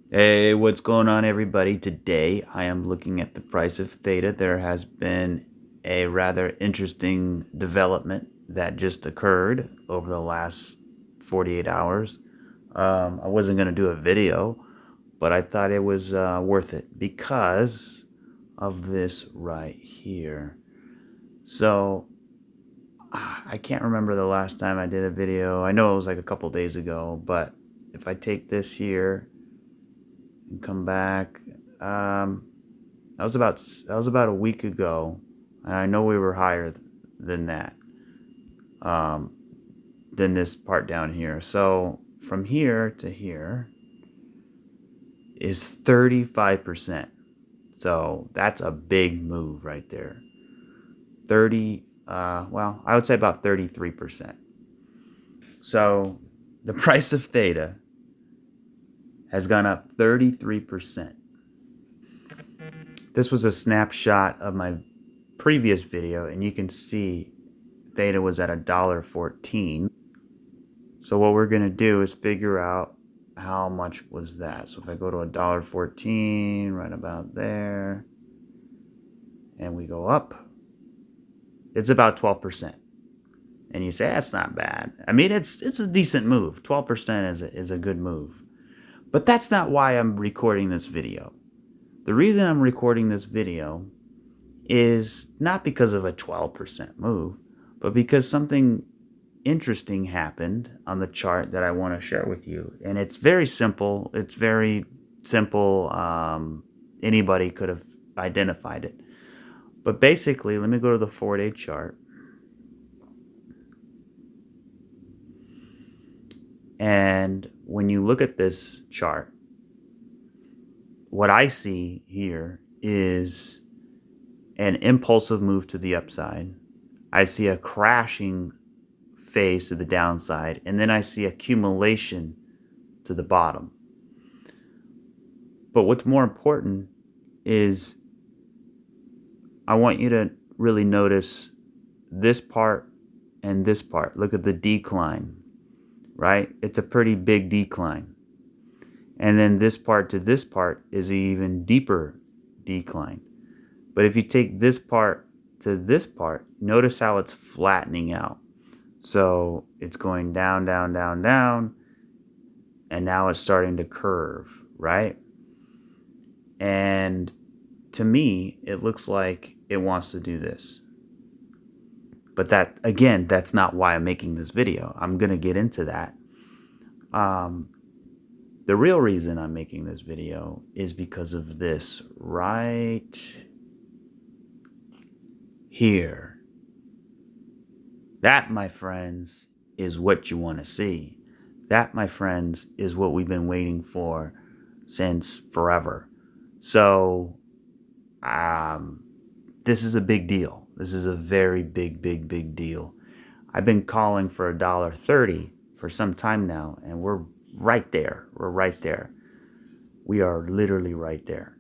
Hey, what's going on, everybody? Today I am looking at the price of theta. There has been a rather interesting development that just occurred over the last 48 hours. I wasn't going to do a video, but I thought it was worth it because of this right here. So I can't remember the last time I did a video. I know it was like a couple days ago, but if I take this here and come back, um, that was about a week ago, and I know we were higher than that, um, than this part down here. So from here to here is 35%. So that's a big move right there. 30, well, I would say about 33%. So the price of theta has gone up 33%. This was a snapshot of my previous video, and you can see theta was at $1.14. So what we're going to do is figure out how much was that. So if I go to $1.14, right about there, and we go up, it's about 12%. And you say, that's not bad. I mean, it's a decent move. 12% is a good move. But that's not why I'm recording this video. The reason I'm recording this video is not because of a 12% move, but because something interesting happened on the chart that I want to share with you. And it's very simple. It's very simple. Anybody could have identified it. But basically, let me go to the 4-day chart. And when you look at this chart, what I see here is an impulsive move to the upside. I see a crashing phase to the downside, and then I see accumulation to the bottom. But what's more important is I want you to really notice this part and this part. Look at the decline, right? It's a pretty big decline. And then this part to this part is an even deeper decline. But if you take this part to this part, notice how it's flattening out. So it's going down, down, down, down, and now it's starting to curve, right? And to me, it looks like it wants to do this. But that, again, that's not why I'm making this video. I'm going to get into that. The real reason I'm making this video is because of this right here. That, my friends, is what you want to see. That, my friends, is what we've been waiting for since forever. So, this is a big deal. This is a very big, big, big deal. I've been calling for $1.30 for some time now, and we're right there. We're right there. We are literally right there.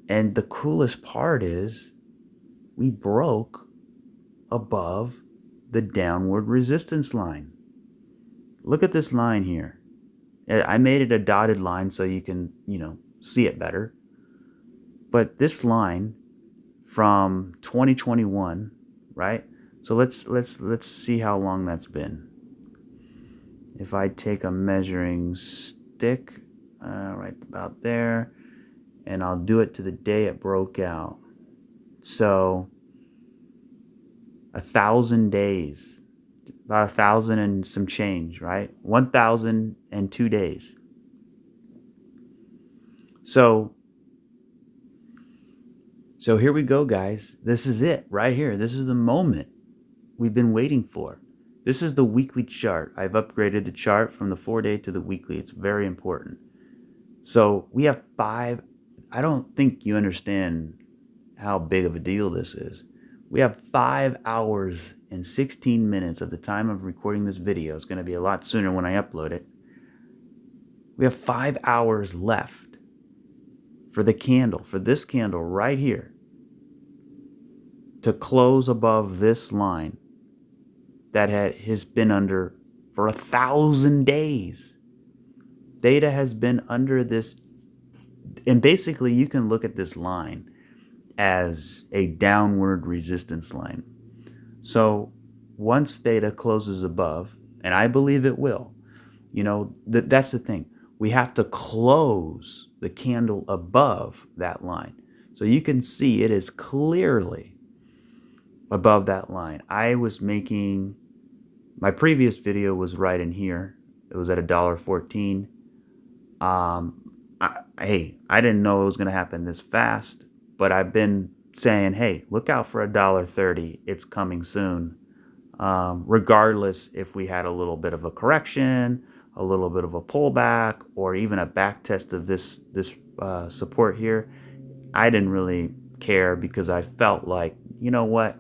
And the coolest part is we broke above the downward resistance line. Look at this line here. I made it a dotted line so you can, see it better. But this line from 2021, right? So let's see how long that's been. If I take a measuring stick, right about there, and I'll do it to the day it broke out. So 1,000 days, about 1,000 and some change, right? 1,002 days. So here we go, guys. This is it right here. This is the moment we've been waiting for. This is the weekly chart. I've upgraded the chart from the 4-day to the weekly. It's very important. So we have I don't think you understand how big of a deal this is. We have 5 hours and 16 minutes of the time of recording this video. It's going to be a lot sooner when I upload it. We have 5 hours left for the candle, for this candle right here, to close above this line that has been under for 1,000 days. Theta has been under this And basically, you can look at this line as a downward resistance line. So once theta closes above, and I believe it will, that's the thing. We have to close the candle above that line. So you can see it is clearly above that line. My previous video was right in here. It was at $1.14. I didn't know it was going to happen this fast, but I've been saying, hey, look out for $1.30. It's coming soon. Regardless if we had a little bit of a correction, a little bit of a pullback, or even a back test of this support here, I didn't really care because I felt like, you know what,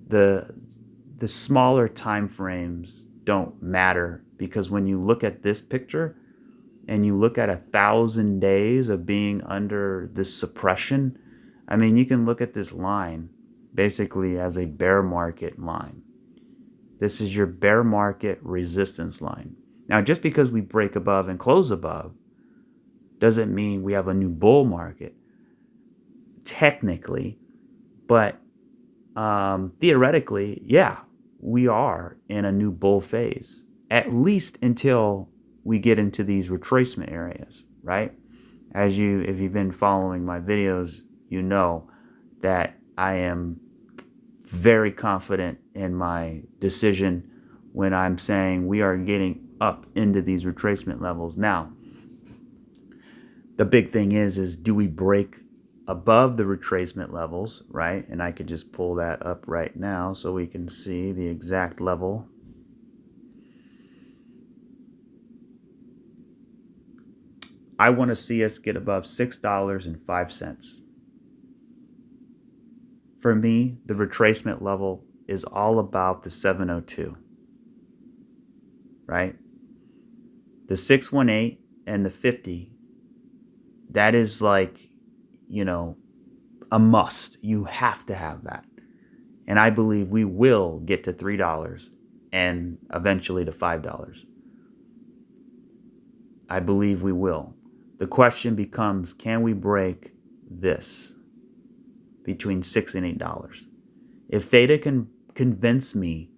the smaller time frames don't matter, because when you look at this picture and you look at 1,000 days of being under this suppression, I mean, you can look at this line basically as a bear market line. This is your bear market resistance line. Now, just because we break above and close above doesn't mean we have a new bull market, technically. But theoretically, yeah, we are in a new bull phase, at least until we get into these retracement areas, right? If you've been following my videos, you know that I am very confident in my decision when I'm saying we are getting up into these retracement levels. Now, the big thing is do we break above the retracement levels, right? And I could just pull that up right now so we can see the exact level. I want to see us get above $6.05. For me, the retracement level is all about the 702, right? The 618 and the 50, that is like, a must. You have to have that. And I believe we will get to $3 and eventually to $5. I believe we will. The question becomes, can we break this between $6 and $8? If theta can convince me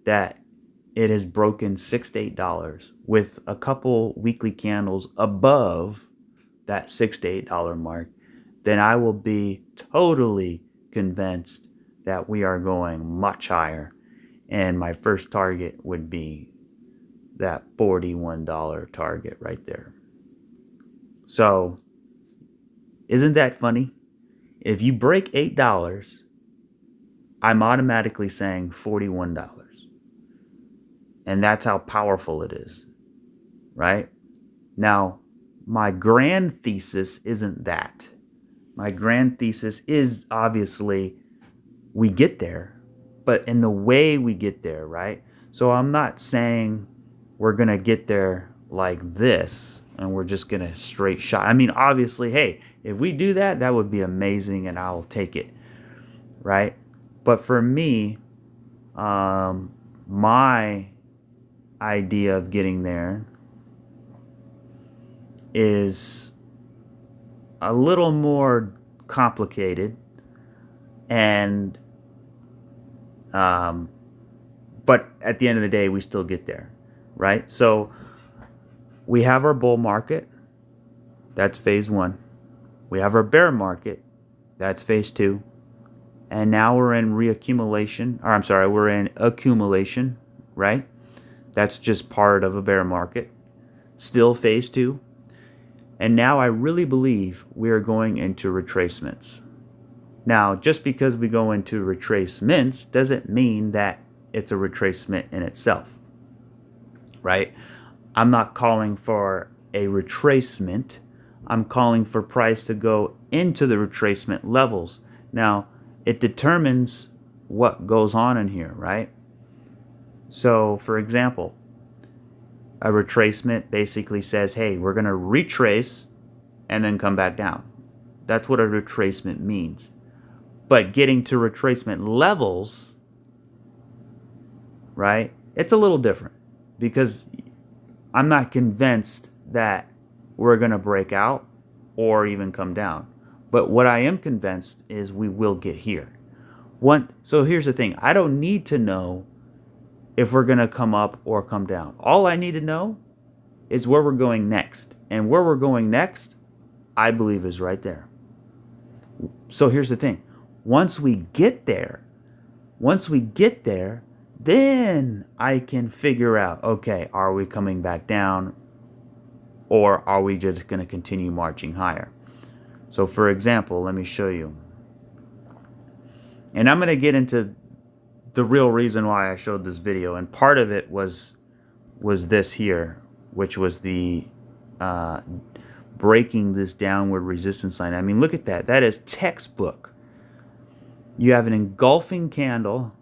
that it has broken $6 to $8 with a couple weekly candles above that $6 to $8 mark, then I will be totally convinced that we are going much higher. And my first target would be that $41 target right there. So, isn't that funny? If you break $8, I'm automatically saying $41. And that's how powerful it is, right? Now, my grand thesis isn't that. My grand thesis is obviously we get there, but in the way we get there, right? So I'm not saying we're going to get there like this and we're just going to straight shot. I mean, obviously, hey, if we do that, that would be amazing and I'll take it, right? But for me, my idea of getting there is a little more complicated, and but at the end of the day, we still get there, right? So we have our bull market, that's phase one. We have our bear market, that's phase two. And now we're in we're in accumulation, right? That's just part of a bear market. Still phase two. And now I really believe we are going into retracements. Now, just because we go into retracements doesn't mean that it's a retracement in itself, right? I'm not calling for a retracement. I'm calling for price to go into the retracement levels. Now, it determines what goes on in here, right? So, for example, a retracement basically says, hey, we're going to retrace and then come back down. That's what a retracement means. But getting to retracement levels, right, it's a little different, because I'm not convinced that we're going to break out or even come down. But what I am convinced is we will get here. So here's the thing. I don't need to know if we're going to come up or come down. All I need to know is where we're going next. And where we're going next, I believe, is right there. So here's the thing. Once we get there, then I can figure out, okay, are we coming back down or are we just going to continue marching higher? So for example, let me show you. And I'm going to get into the real reason why I showed this video. And part of it was this here, which was the breaking this downward resistance line. I mean, look at that. That is textbook. You have an engulfing candle.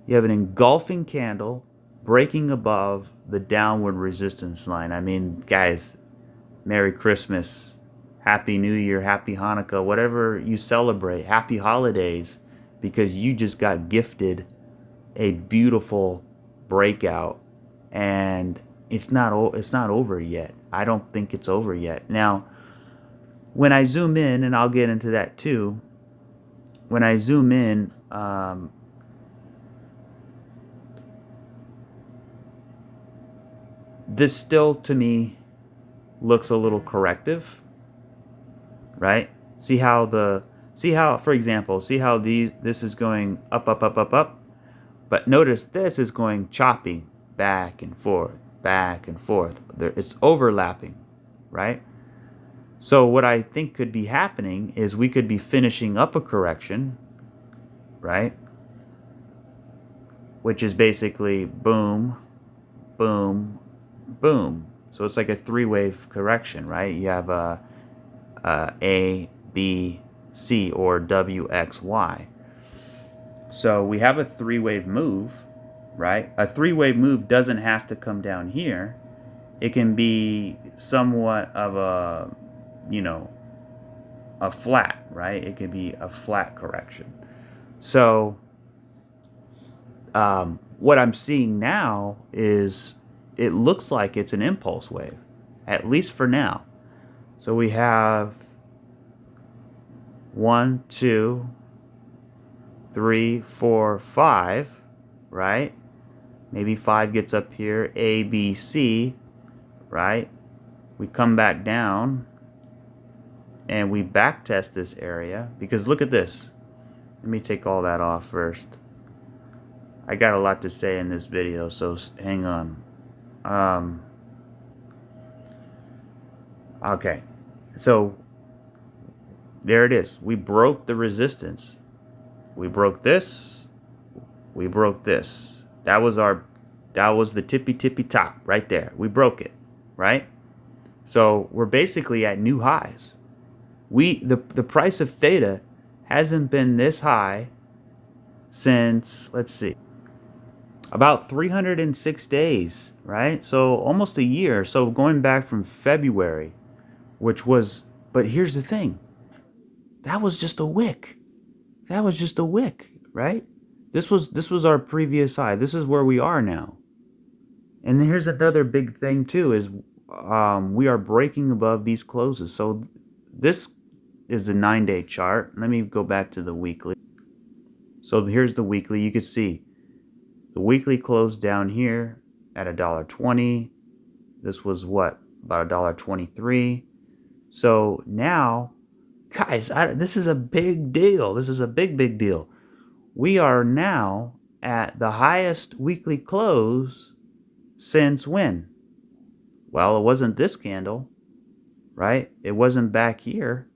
You have an engulfing candle breaking above the downward resistance line. I mean, guys, Merry Christmas, Happy New Year, Happy Hanukkah, whatever you celebrate, Happy Holidays, because you just got gifted a beautiful breakout, and it's not over yet. I don't think it's over yet. Now, when I zoom in, and I'll get into that too, when I zoom in, this still to me looks a little corrective, right? See how, for example, see how this is going up, up, up, up, up, but notice this is going choppy, back and forth, back and forth. It's overlapping, right? So what I think could be happening is we could be finishing up a correction, right? Which is basically boom, boom, boom. So it's like a three-wave correction, right? You have A, B, C, or W, X, Y. So we have a three-wave move, right? A three-wave move doesn't have to come down here. It can be somewhat of a, a flat, right? It could be a flat correction. So what I'm seeing now is it looks like it's an impulse wave, at least for now. So we have 1, 2, 3, 4, 5, right? Maybe 5 gets up here, A, B, C, right? We come back down and we back test this area, because look at this. Let me take all that off first. I got a lot to say in this video, so hang on. Okay, so there it is. We broke the resistance. We broke this. We broke this. That was the tippy top right there. We broke it, right? So we're basically at new highs. The price of theta hasn't been this high since, let's see, about 306 days, right? So almost a year. So going back from February, but here's the thing. That was just a wick. That was just a wick, right? This was our previous high. This is where we are now. And then here's another big thing too, is we are breaking above these closes. So this is the 9-day chart. Let me go back to the weekly. So here's the weekly. You can see the weekly closed down here at $1.20. This was what? About $1.23. So now, guys, this is a big deal. This is a big deal. We are now at the highest weekly close since when? Well, it wasn't this candle, right? It wasn't back here.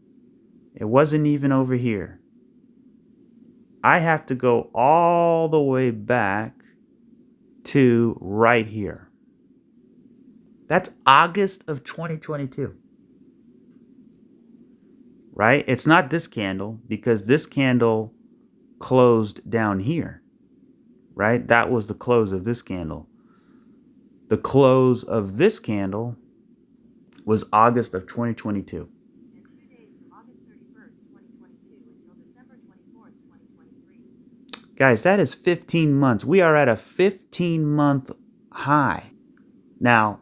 It wasn't even over here. I have to go all the way back to right here. That's August of 2022. Right? It's not this candle, because this candle closed down here. Right? That was the close of this candle. The close of this candle was August of 2022. And 2 days from August 31st, 2022 until December 24th, 2023. Guys, that is 15 months. We are at a 15-month high. Now,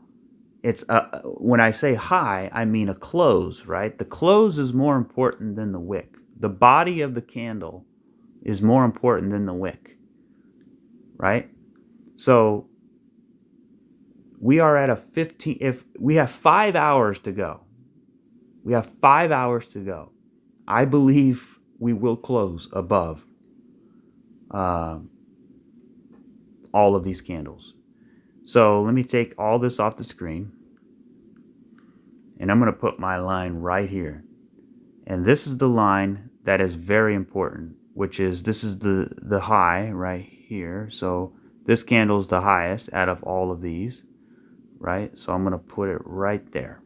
It's when I say high, I mean a close, right? The close is more important than the wick. The body of the candle is more important than the wick, right? So we are at a 15, if we have 5 hours to go, we have 5 hours to go. I believe we will close above uh, all of these candles. So let me take all this off the screen, and I'm going to put my line right here. And this is the line that is very important, which is, this is the high right here. So this candle is the highest out of all of these, right? So I'm going to put it right there.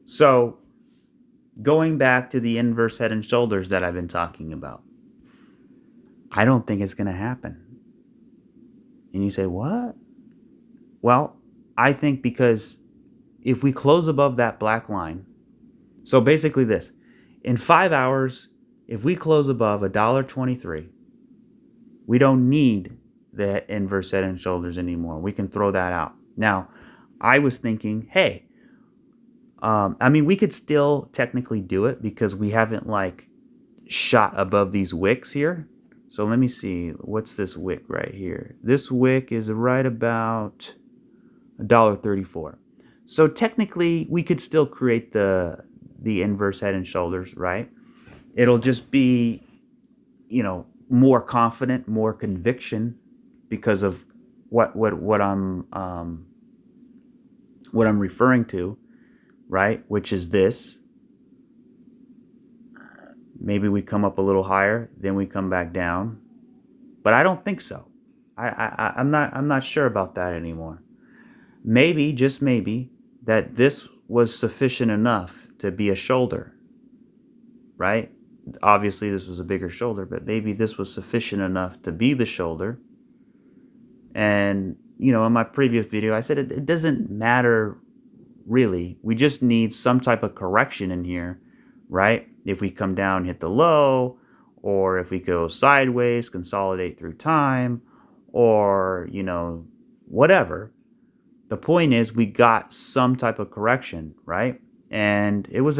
So going back to the inverse head and shoulders that I've been talking about, I don't think it's going to happen. And you say, what? Well, I think because if we close above that black line, so basically this, in 5 hours, if we close above $1.23, we don't need the inverse head and shoulders anymore. We can throw that out. Now, I was thinking, hey, I mean, we could still technically do it because we haven't like shot above these wicks here. So let me see, what's this wick right here? This wick is right about $1.34. So technically, we could still create the inverse head and shoulders, right? It'll just be, more confident, more conviction because of what I'm referring to, right? Which is this. Maybe we come up a little higher, then we come back down, but I don't think so. I'm not sure about that anymore. Maybe, just maybe, that this was sufficient enough to be a shoulder, right? Obviously, this was a bigger shoulder, but maybe this was sufficient enough to be the shoulder. And, in my previous video, I said it doesn't matter really. We just need some type of correction in here, right? If we come down, hit the low, or if we go sideways, consolidate through time, or, whatever. The point is we got some type of correction, right? And it was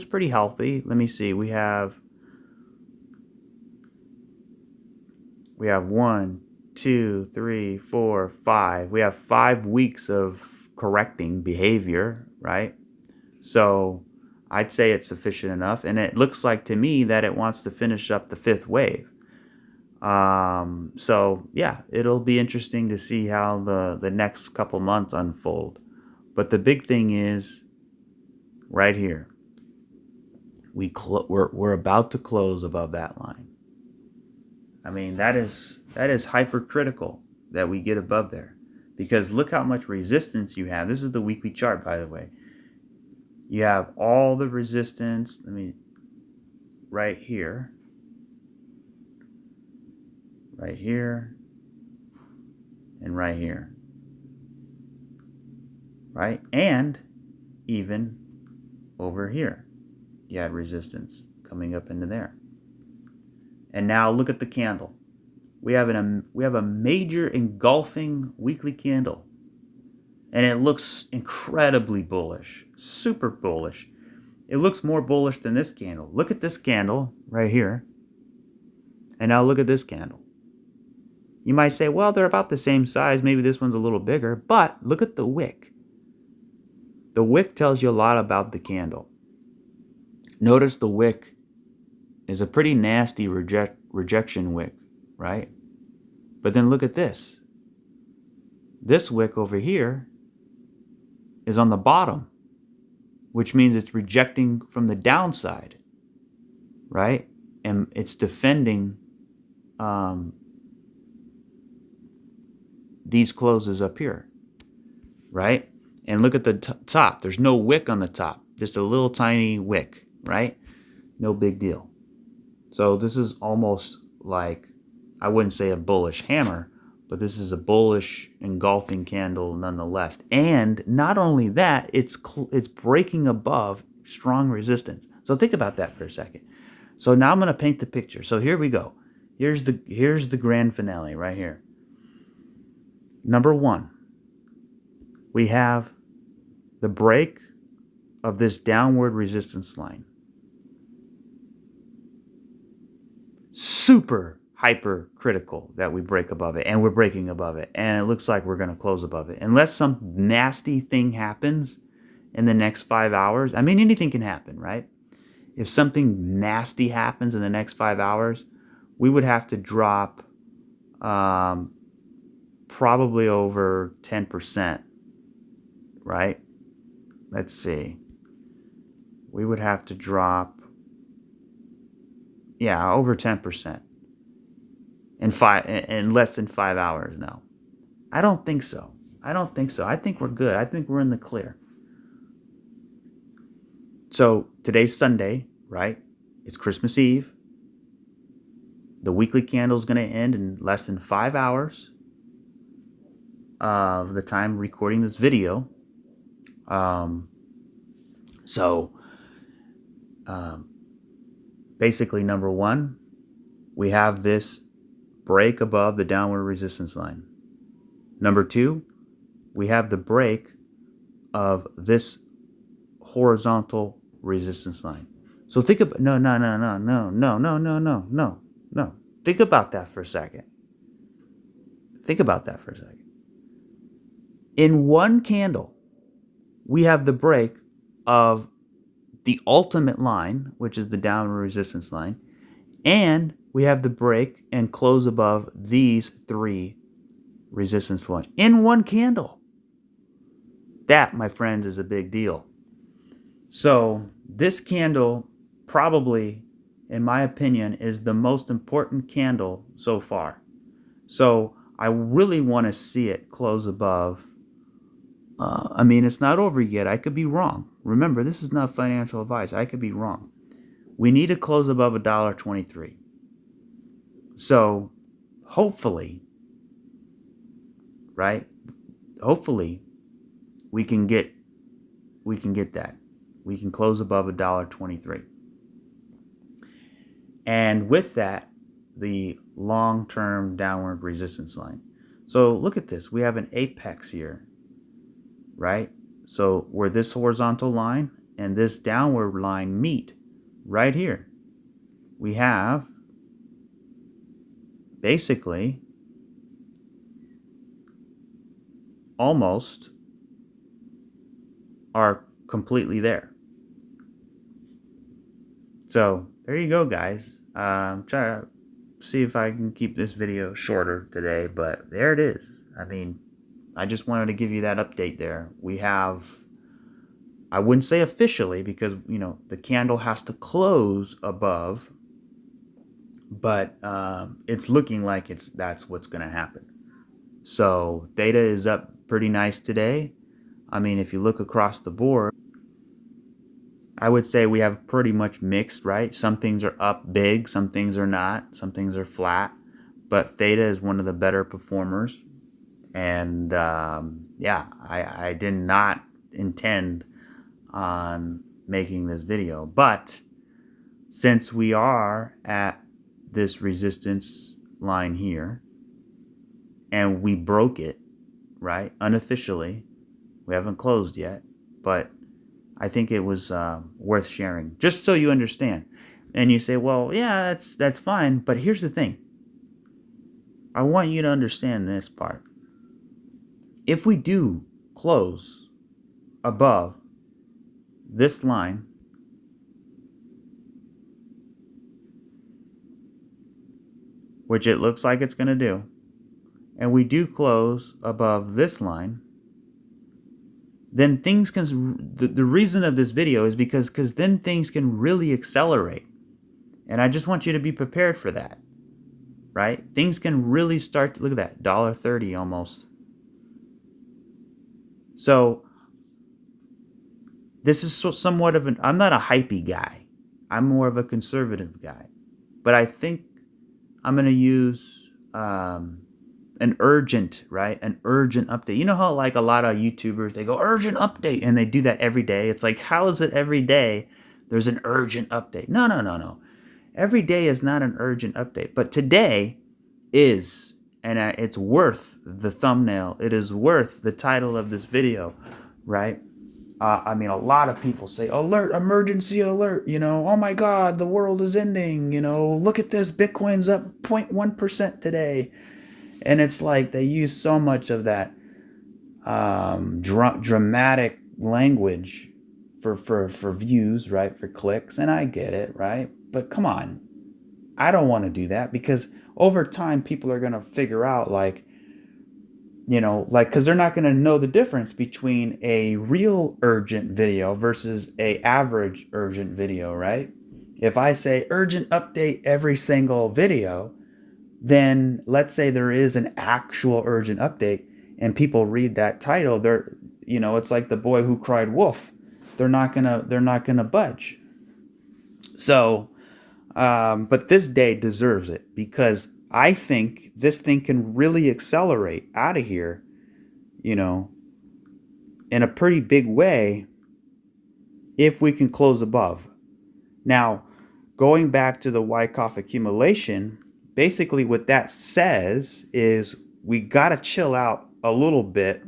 pretty healthy. Let me see. We have 1, 2, 3, 4, 5. We have 5 weeks of correcting behavior, right? So I'd say it's sufficient enough. And it looks like to me that it wants to finish up the 5th wave. So yeah, it'll be interesting to see how the next couple months unfold. But the big thing is right here. We're about to close above that line. I mean, that is hypercritical that we get above there, because look how much resistance you have. This is the weekly chart, by the way. You have all the resistance. Right here, and right here, right? And even over here, you had resistance coming up into there. And now look at the candle. We have a major engulfing weekly candle, and it looks incredibly bullish, super bullish. It looks more bullish than this candle. Look at this candle right here, and now look at this candle. You might say, well, they're about the same size. Maybe this one's a little bigger, but look at the wick. The wick tells you a lot about the candle. Notice the wick is a pretty nasty rejection wick, right? But then look at this. This wick over here is on the bottom, which means it's rejecting from the downside, right? And it's defending these closes up here, right? And look at the top. There's no wick on the top, just a little tiny wick, right? No big deal. So this is almost like, I wouldn't say a bullish hammer, but this is a bullish engulfing candle nonetheless. And not only that, it's breaking above strong resistance. So think about that for a second. So now I'm going to paint the picture. So here we go. Here's the grand finale right here. Number one, we have the break of this downward resistance line. Super hyper critical that we break above it, and we're breaking above it, and it looks like we're going to close above it. Unless some nasty thing happens in the next 5 hours, I mean, anything can happen, right? If something nasty happens in the next 5 hours, we would have to drop probably over 10%, right? Let's see. We would have to drop, yeah, over 10% in less than 5 hours. No, I don't think so. I think we're good. I think we're in the clear. So today's Sunday, right? It's Christmas Eve. The weekly candle is going to end in less than 5 hours of the time recording this video. Basically, number one, we have this break above the downward resistance line. Number two, we have the break of this horizontal resistance line. So think about no. Think about that for a second. In one candle, we have the break of the ultimate line, which is the downward resistance line, and we have the break and close above these three resistance points in one candle. That, my friends, is a big deal. So this candle probably, in my opinion, is the most important candle so far. So I really want to see it close above. I mean, it's not over yet. I could be wrong. Remember, this is not financial advice. I could be wrong. We need to close above $1.23. So hopefully, right? Hopefully we can get that. We can close above $1.23. And with that, the long-term downward resistance line. So look at this. We have an apex here, right? So where this horizontal line and this downward line meet, right here, we have basically almost are completely there. So there you go, guys. I'm trying to see if I can keep this video shorter today, but there it is. I mean, I just wanted to give you that update there. We have, I wouldn't say officially because, you know, the candle has to close above, but it's looking like that's what's going to happen. So Theta is up pretty nice today. I mean, if you look across the board, I would say we have pretty much mixed, right? Some things are up big, some things are not, some things are flat. But Theta is one of the better performers. And yeah, I did not intend on making this video. But since we are at this resistance line here, and we broke it, right, unofficially, we haven't closed yet, but I think it was worth sharing, just so you understand. And you say, well, yeah, that's fine, but here's the thing. I want you to understand this part. If we do close above this line, which it looks like it's going to do, and we do close above this line, then things can, the reason of this video is because then things can really accelerate. And I just want you to be prepared for that, right? Things can really start to, look at that, $1.30 almost. So this is somewhat of I'm not a hypey guy. I'm more of a conservative guy. But I think I'm going to use an urgent, right? An urgent update. You know how like a lot of YouTubers, they go urgent update and they do that every day. It's like, how is it every day there's an urgent update? No. Every day is not an urgent update. But today is and it's worth the thumbnail. It is worth the title of this video, right? I mean, a lot of people say, alert, emergency alert, oh my God, the world is ending, look at this, Bitcoin's up 0.1% today. And it's like they use so much of that dramatic language for views, right, for clicks, and I get it, right? But come on, I don't want to do that, because over time people are going to figure out, like, because they're not going to know the difference between a real urgent video versus a average urgent video, right? If I say urgent update every single video, then let's say there is an actual urgent update and people read that title, they're, it's like the boy who cried wolf. They're not gonna budge. So, but this day deserves it, because I think this thing can really accelerate out of here, in a pretty big way, if we can close above. Now, going back to the Wyckoff accumulation, basically what that says is we got to chill out a little bit,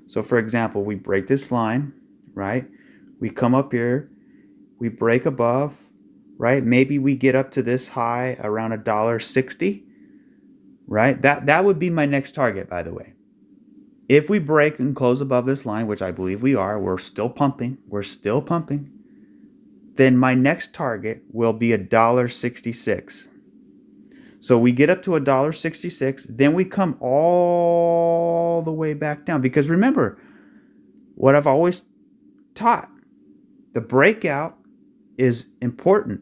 So for example, we break this line, right? We come up here, we break above, right? Maybe we get up to this high around $1.60, right? That would be my next target, by the way. If we break and close above this line, which I believe we are, we're still pumping, then my next target will be $1.66. So we get up to $1.66, then we come all the way back down. Because remember, what I've always taught, the breakout is important,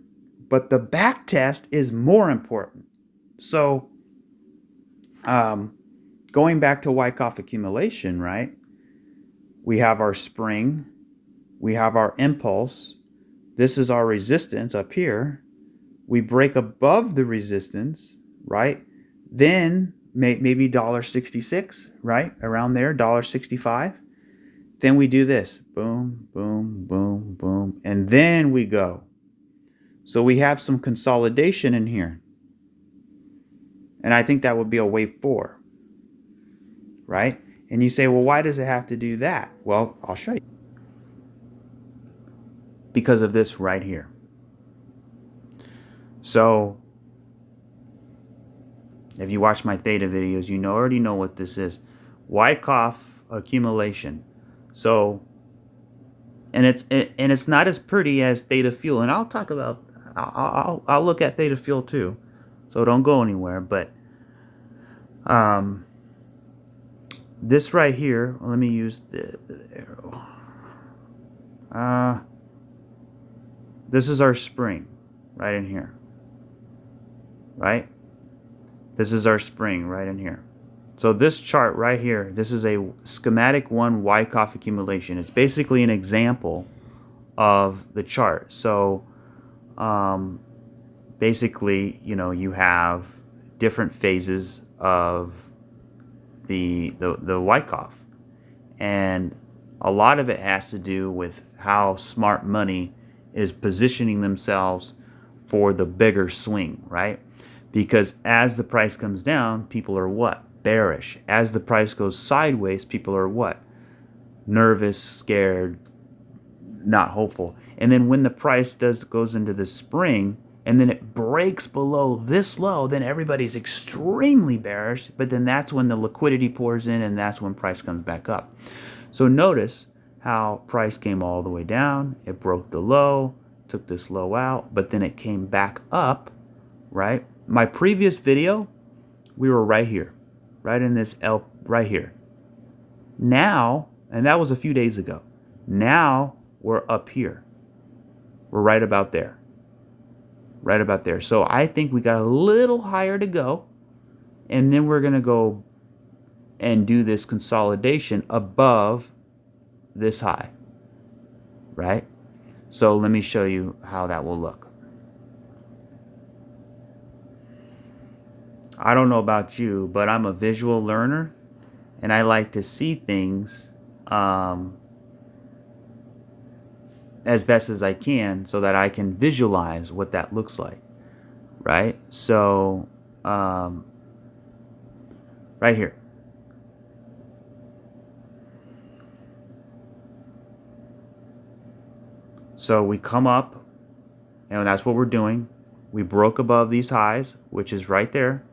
but the back test is more important. So going back to Wyckoff accumulation, right? We have our spring, we have our impulse. This is our resistance up here. We break above the resistance, right? Then maybe $1.66, right? Around there, $1.65. Then we do this. Boom, boom, boom, boom. And then we go. So we have some consolidation in here. And I think that would be a wave 4, right? And you say, well, why does it have to do that? Well, I'll show you. Because of this right here. So if you watch my theta videos, you already know what this is. Wyckoff accumulation. So, and it's not as pretty as theta fuel. And I'll talk about, I'll look at theta fuel too. So don't go anywhere. But this right here, let me use the arrow. This is our spring right in here. Right? This is our spring right in here. So this chart right here, this is a schematic 1 Wyckoff accumulation. It's basically an example of the chart. So basically, you have different phases of the Wyckoff. And a lot of it has to do with how smart money is positioning themselves for the bigger swing, right? Because as the price comes down, people are what? Bearish. As the price goes sideways, people are what? Nervous, scared, not hopeful. And then when the price goes into the spring, and then it breaks below this low, then everybody's extremely bearish. But then that's when the liquidity pours in, and that's when price comes back up. So notice how price came all the way down. It broke the low, took this low out, but then it came back up, right? My previous video, we were right here, right in this L, right here. Now, and that was a few days ago. Now we're up here. We're right about there. Right about there. So I think we got a little higher to go. And then we're going to go and do this consolidation above this high. Right? So let me show you how that will look. I don't know about you, but I'm a visual learner, and I like to see things as best as I can so that I can visualize what that looks like, right? So right here. So we come up, and that's what we're doing. We broke above these highs, which is right there.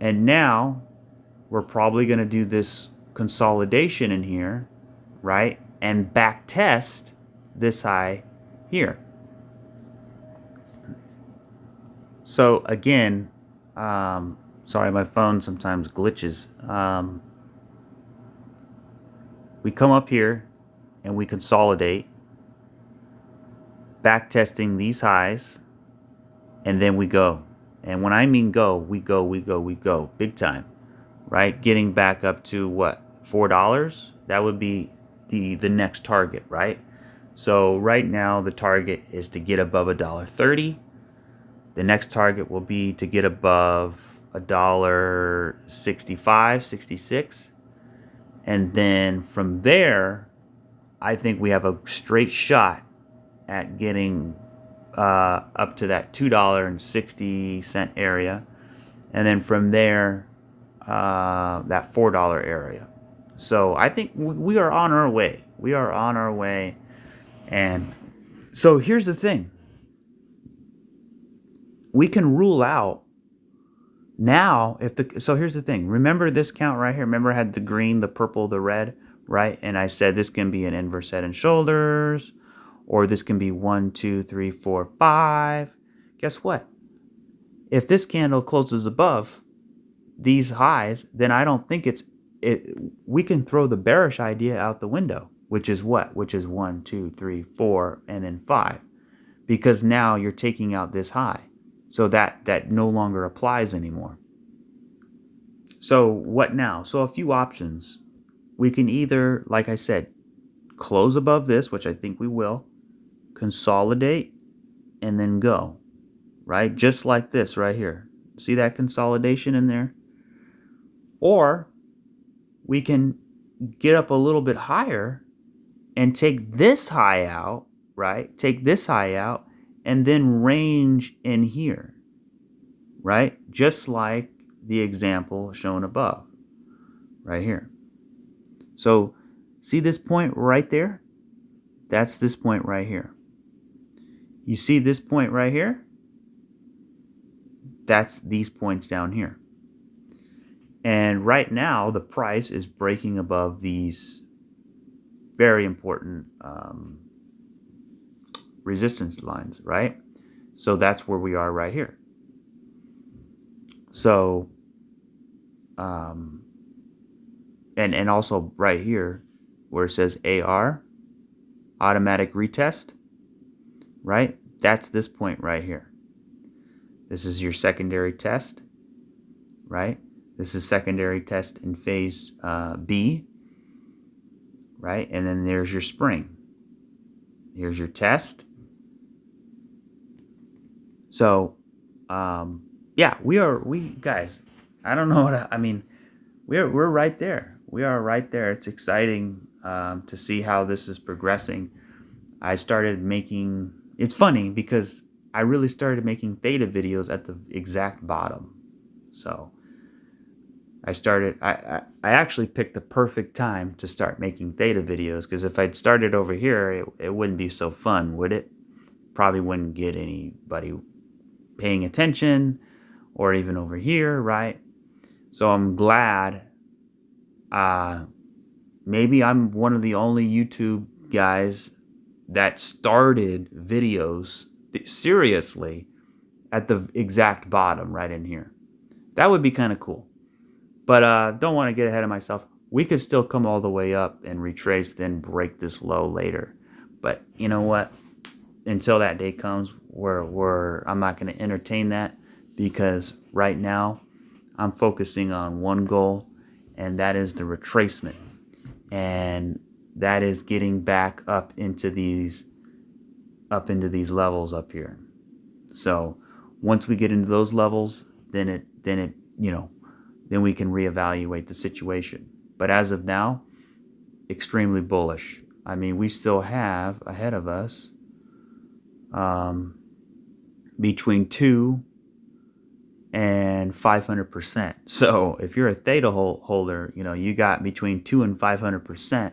And now we're probably going to do this consolidation in here, right? And back test this high here. So again, sorry, my phone sometimes glitches. We come up here and we consolidate, back testing these highs, and then we go. And when I mean go, we go, big time, right? Getting back up to what, $4? That would be the next target, right? So right now the target is to get above $1.30. The next target will be to get above $1.65, 66. And then from there, I think we have a straight shot at getting up to that $2.60 area. And then from there, that $4 area. So I think we are on our way. We are on our way. And so here's the thing. We can rule out now so here's the thing. Remember this count right here? Remember I had the green, the purple, the red, right? And I said this can be an inverse head and shoulders, or this can be 1, 2, 3, 4, 5. Guess what? If this candle closes above these highs, then I don't think we can throw the bearish idea out the window, which is what? Which is 1, 2, 3, 4, and then 5. Because now you're taking out this high. So that no longer applies anymore. So what now? So a few options. We can either, like I said, close above this, which I think we will, consolidate, and then go, right? Just like this right here. See that consolidation in there? Or we can get up a little bit higher and take this high out, right? Take this high out and then range in here, right? Just like the example shown above, right here. So see this point right there? That's this point right here. You see this point right here? That's these points down here. And right now, the price is breaking above these very important resistance lines, right? So that's where we are right here. So, and also right here where it says AR, automatic retest, right? That's this point right here. This is your secondary test, right? This is secondary test in phase B, right? And then there's your spring. Here's your test. So, yeah, we guys, I don't know what I mean. We're right there. We are right there. It's exciting to see how this is progressing. I started making. It's funny because I really started making theta videos at the exact bottom. So I actually picked the perfect time to start making theta videos, because if I'd started over here, it wouldn't be so fun, would it? Probably wouldn't get anybody paying attention, or even over here, right? So I'm glad. Maybe I'm one of the only YouTube guys that started videos seriously at the exact bottom right in here. That would be kind of cool. But don't want to get ahead of myself. We could still come all the way up and retrace, then break this low later. But you know what? Until that day comes, I'm not going to entertain that, because right now I'm focusing on one goal, and that is the retracement. And that is getting back up into these levels up here. So once we get into those levels, then we can reevaluate the situation. But as of now, extremely bullish. I mean, we still have ahead of us between 2 and 500%. So if you're a theta holder, you got between 2 and 500%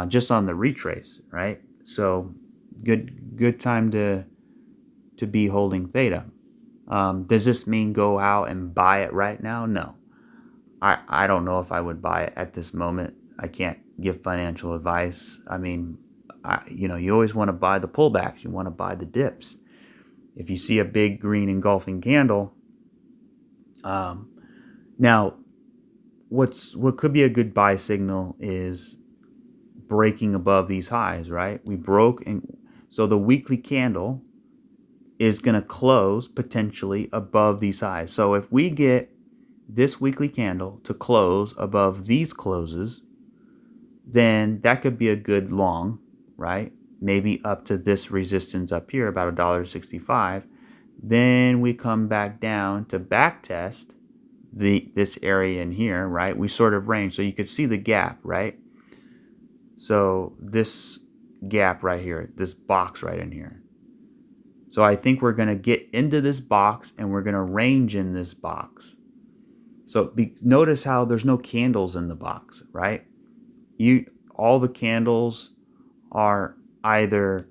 just on the retrace, right? So good time to be holding theta. Does this mean go out and buy it right now? No. I don't know if I would buy it at this moment. I can't give financial advice. I mean, you always want to buy the pullbacks. You want to buy the dips. If you see a big green engulfing candle, now what could be a good buy signal is breaking above these highs, right? We broke, and so the weekly candle is going to close potentially above these highs. So if we get this weekly candle to close above these closes, then that could be a good long, right? Maybe up to this resistance up here, about $1.65. Then we come back down to back test this area in here, right? We sort of range, so you could see the gap, right? So this gap right here, this box right in here. So I think we're going to get into this box and we're going to range in this box. So notice how there's no candles in the box, right? All the candles are either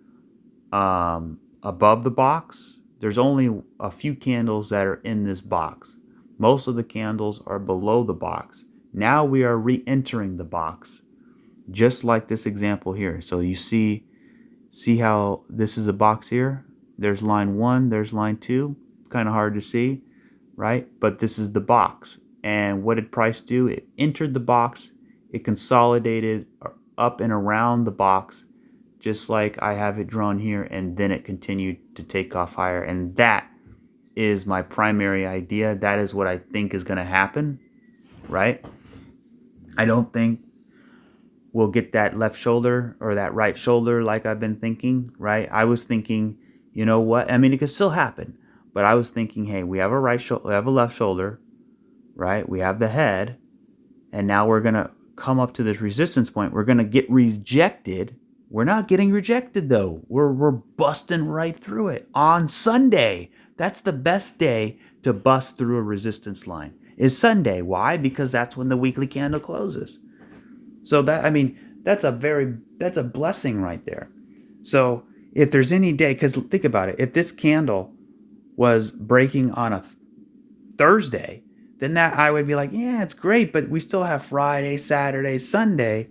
above the box. There's only a few candles that are in this box. Most of the candles are below the box. Now we are re-entering the box, just like this example here. So you see how this is a box here? There's line 1, there's line 2. It's kind of hard to see, right? But this is the box. And what did price do? It entered the box. It consolidated up and around the box, just like I have it drawn here, and then it continued to take off higher. And that is my primary idea. That is what I think is going to happen, right? I don't think we'll get that left shoulder or that right shoulder like I've been thinking, right? I was thinking, you know what? I mean, it could still happen, but I was thinking, hey, we have a we have a left shoulder, right? We have the head, and now we're going to come up to this resistance point. We're going to get rejected. We're not getting rejected, though. We're busting right through it on Sunday. That's the best day to bust through a resistance line, is Sunday. Why? Because that's when the weekly candle closes. So that's a blessing right there. So if there's any day, because think about it, if this candle was breaking on a Thursday, then that I would be like, yeah, it's great, but we still have Friday, Saturday, Sunday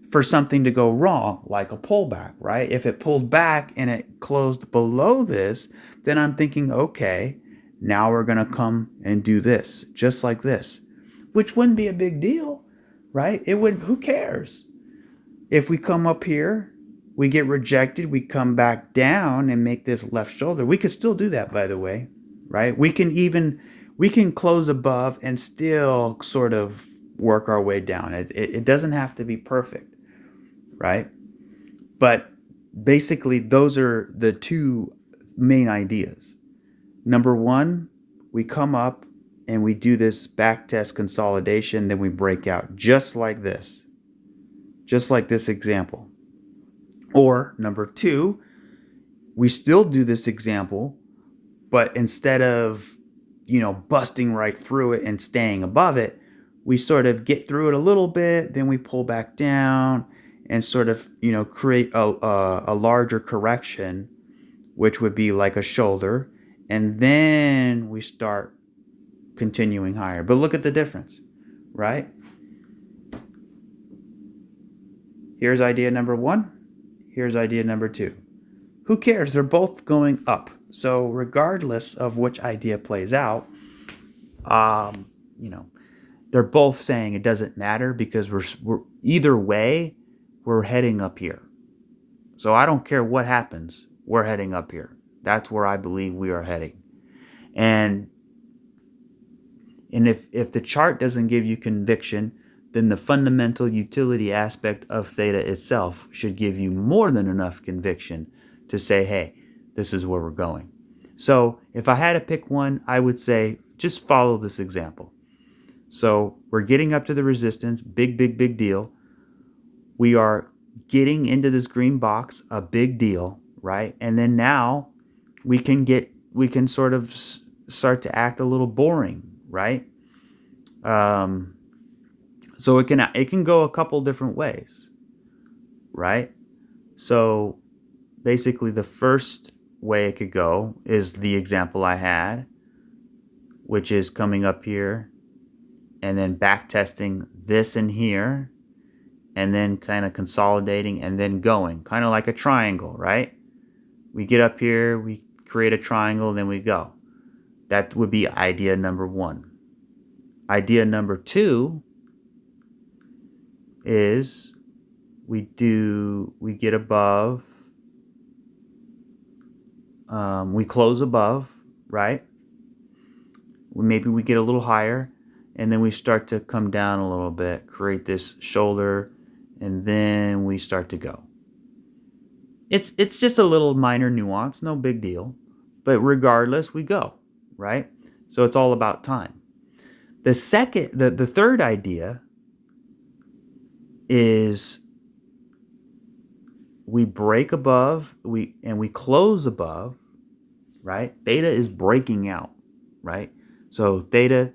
for something to go wrong, like a pullback, right? If it pulls back and it closed below this, then I'm thinking, okay, now we're going to come and do this, just like this, which wouldn't be a big deal, right? It would, who cares? If we come up here, we get rejected, we come back down and make this left shoulder. We could still do that, by the way, right? We can close above and still sort of work our way down. It doesn't have to be perfect, right? But basically, those are the two main ideas. Number one, we come up and we do this back test consolidation, then we break out just like this example. Or number two, we still do this example, but instead of busting right through it and staying above it, we sort of get through it a little bit, then we pull back down and sort of create a larger correction, which would be like a shoulder, and then we start continuing higher. But look at the difference, right? Here's idea number one. Here's idea number two. Who cares? They're both going up. So regardless of which idea plays out, they're both saying it doesn't matter because we're either way, we're heading up here. So I don't care what happens. We're heading up here. That's where I believe we are heading. And if the chart doesn't give you conviction, then the fundamental utility aspect of theta itself should give you more than enough conviction to say, hey, this is where we're going. So if I had to pick one, I would say just follow this example. So we're getting up to the resistance, big deal. We are getting into this green box, a big deal, right? And then now we can sort of start to act a little boring, right? So it can go a couple different ways, right? So basically, the first way it could go is the example I had, which is coming up here and then back testing this in here and then kind of consolidating and then going, kind of like a triangle, right? We get up here, we create a triangle, then we go. That would be idea number one. Idea number two is we get above, we close above, right? Maybe we get a little higher, and then we start to come down a little bit, create this shoulder, and then we start to go. It's just a little minor nuance, no big deal. But regardless, we go, right? So it's all about time. The third idea is we break above, we close above, right? Theta is breaking out, right? So theta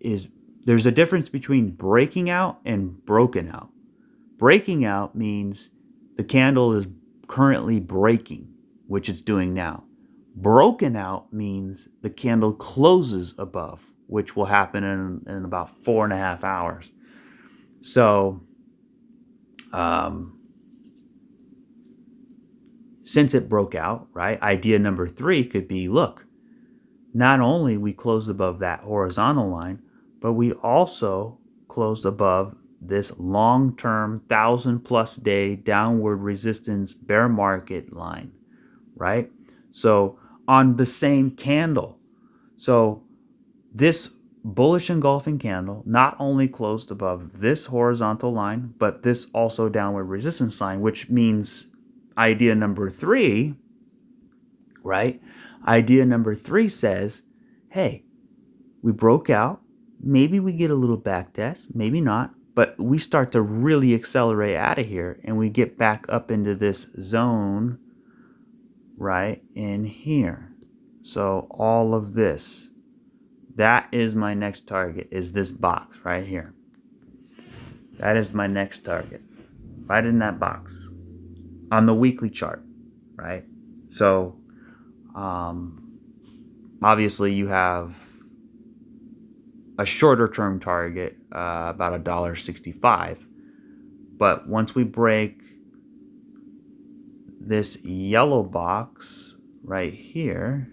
is, there's a difference between breaking out and broken out. Breaking out means the candle is currently breaking, which it's doing now. Broken out means the candle closes above, which will happen in about 4.5 hours. So, since it broke out, right, idea number 3 could be, look, not only we closed above that horizontal line, but we also closed above this long-term 1,000+ day downward resistance bear market line, right? So on the same candle. So this bullish engulfing candle not only closed above this horizontal line, but this also downward resistance line, which means idea number 3, right? Idea number 3 says, hey, we broke out. Maybe we get a little back test, maybe not, but we start to really accelerate out of here and we get back up into this zone right in here. So all of this, that is my next target, is this box right here. That is my next target, right in that box on the weekly chart, right? So obviously you have a shorter term target, about $1.65. But once we break this yellow box right here,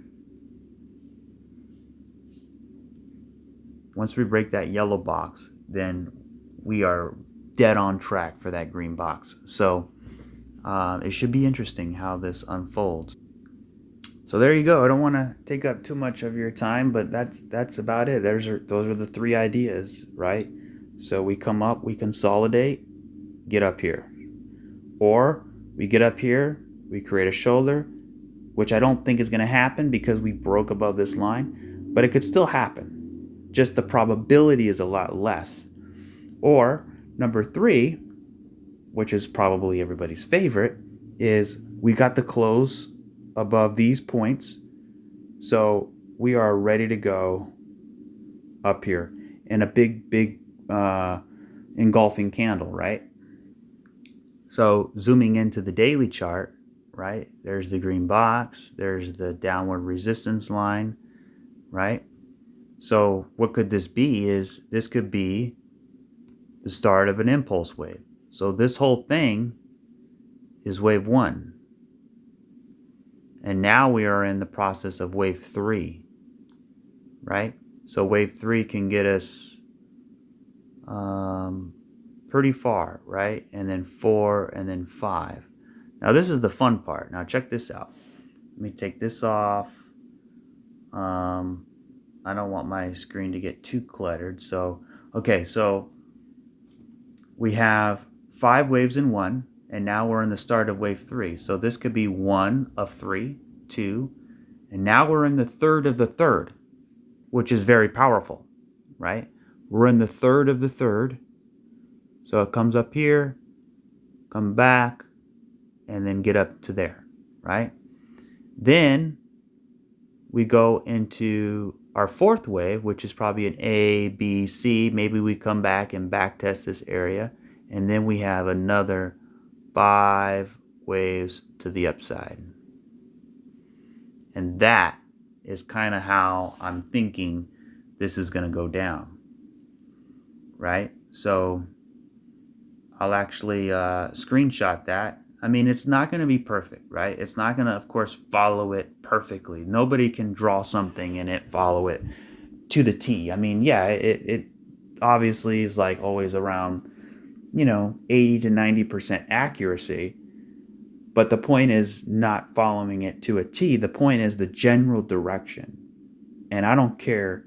once we break that yellow box, then we are dead on track for that green box. So it should be interesting how this unfolds. So there you go. I don't want to take up too much of your time, but that's about it. Those are the 3 ideas, right? So we come up, we consolidate, get up here. Or we get up here, we create a shoulder, which I don't think is going to happen because we broke above this line, but it could still happen. Just the probability is a lot less. Or number 3, which is probably everybody's favorite, is we got the close above these points, so we are ready to go up here in a big engulfing candle, right? So zooming into the daily chart, right, there's the green box, there's the downward resistance line, right? So what could this be? Is this could be the start of an impulse wave. So this whole thing is wave 1. And now we are in the process of wave 3, right? So wave 3 can get us pretty far, right? And then 4, and then 5. Now this is the fun part. Now check this out. Let me take this off. I don't want my screen to get too cluttered. So, okay, so we have 5 waves in 1. And now we're in the start of wave 3. So this could be 1 of 3, 2, and now we're in the third of the third, which is very powerful, right? We're in the third of the third. So it comes up here, come back, and then get up to there, right? Then we go into our fourth wave, which is probably an A, B, C. Maybe we come back and back test this area, and then we have another 5 waves to the upside. And that is kind of how I'm thinking this is going to go down, right? So I'll actually screenshot that. I mean, it's not going to be perfect, right? It's not going to, of course, follow it perfectly. Nobody can draw something and it follow it to the T. I mean, yeah, it obviously is like always around, 80 to 90% accuracy. But the point is not following it to a T. The point is the general direction. And I don't care,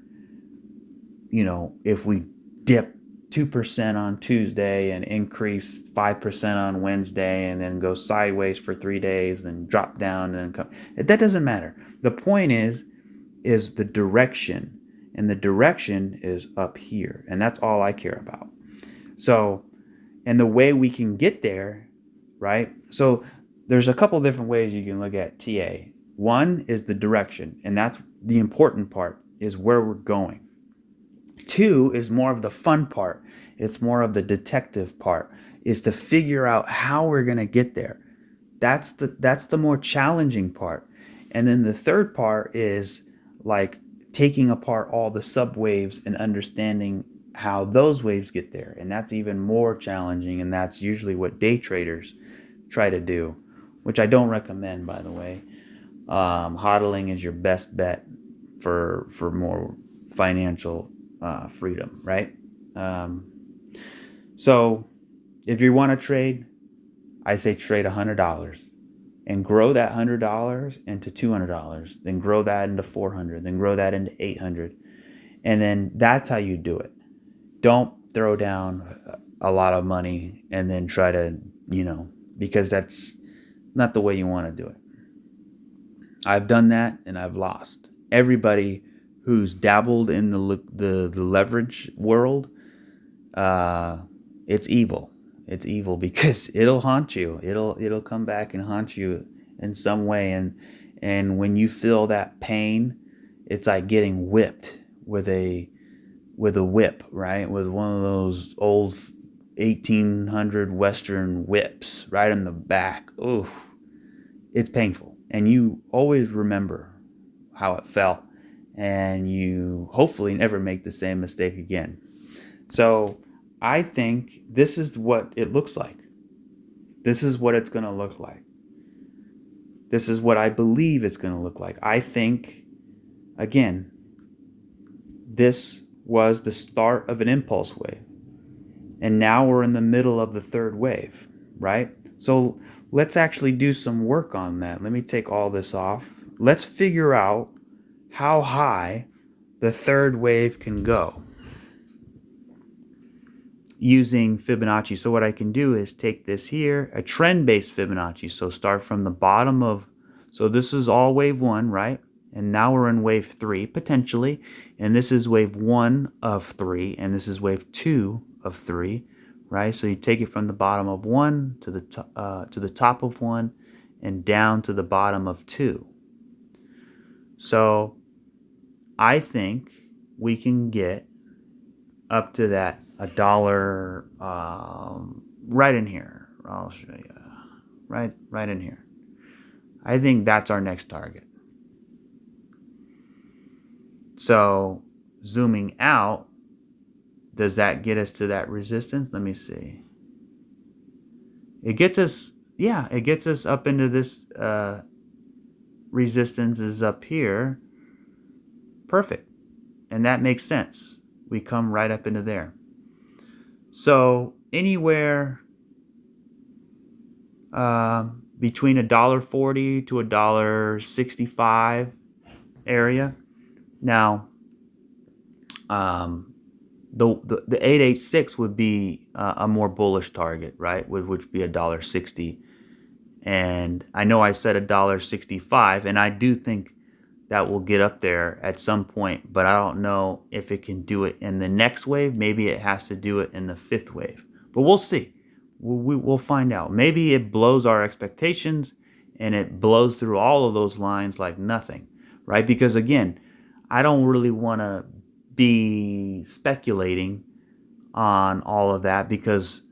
if we dip 2% on Tuesday and increase 5% on Wednesday and then go sideways for 3 days, then drop down and come. That doesn't matter. The point is the direction. And the direction is up here. And that's all I care about. So, and the way we can get there, right? So there's a couple different ways you can look at TA. One is the direction, and that's the important part, is where we're going. 2 is more of the fun part. It's more of the detective part, is to figure out how we're going to get there. That's the more challenging part. And then the third part is like taking apart all the subwaves and understanding how those waves get there. And that's even more challenging, and that's usually what day traders try to do, which I don't recommend, by the way. Hodling is your best bet for more financial freedom, right? So if you want to trade, I say trade $100 and grow that $100 into $200, then grow that into $400, then grow that into $800, and then that's how you do it. Don't throw down a lot of money and then try to, because that's not the way you want to do it. I've done that and I've lost. Everybody who's dabbled in the leverage world, it's evil. It's evil because it'll haunt you. It'll come back and haunt you in some way. And when you feel that pain, it's like getting whipped with a whip, right? With one of those old 1800 Western whips right in the back. Ooh, it's painful. And you always remember how it felt. And you hopefully never make the same mistake again. So I think this is what it looks like. This is what it's going to look like. This is what I believe it's going to look like. I think, again, this was the start of an impulse wave. And now we're in the middle of the third wave, right? So let's actually do some work on that. Let me take all this off. Let's figure out how high the third wave can go using Fibonacci. So what I can do is take this here, a trend-based Fibonacci. So start from the bottom of, so this is all wave 1, right? And now we're in wave 3, potentially. And this is wave 1 of 3, and this is wave 2 of 3, right? So you take it from the bottom of 1 to the top of 1 and down to the bottom of 2. So I think we can get up to that $1 right in here. I'll show you. Right in here. I think that's our next target. So zooming out, does that get us to that resistance? Let me see. It gets us, yeah, it gets us up into this resistance is up here. Perfect. And that makes sense. We come right up into there. So anywhere between $1.40 to $1.65 area. Now, the 886 would be a more bullish target, right? Which would be $1.60. And I know I said $1.65, and I do think that will get up there at some point, but I don't know if it can do it in the next wave. Maybe it has to do it in the fifth wave, but we'll see. We'll find out. Maybe it blows our expectations and it blows through all of those lines like nothing, right? Because again, I don't really want to be speculating on all of that because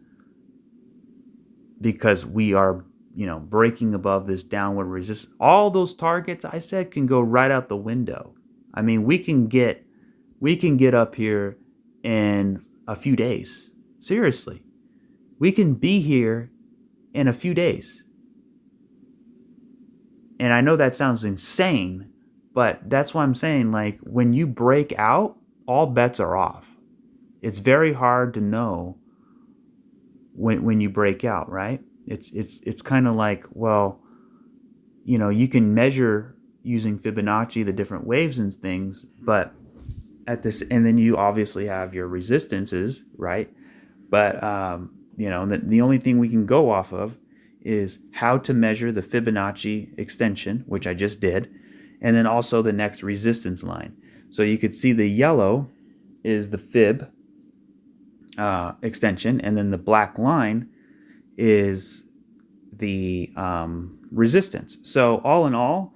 we are, breaking above this downward resistance. All those targets I said can go right out the window. I mean, we can get up here in a few days. Seriously. We can be here in a few days. And I know that sounds insane, but that's why I'm saying, like, when you break out, all bets are off. It's very hard to know when you break out, right? It's kind of like, well, you can measure using Fibonacci the different waves and things, but and then you obviously have your resistances, right? But the only thing we can go off of is how to measure the Fibonacci extension, which I just did, and then also the next resistance line. So you could see the yellow is the Fib extension, and then the black line is the resistance. So all in all,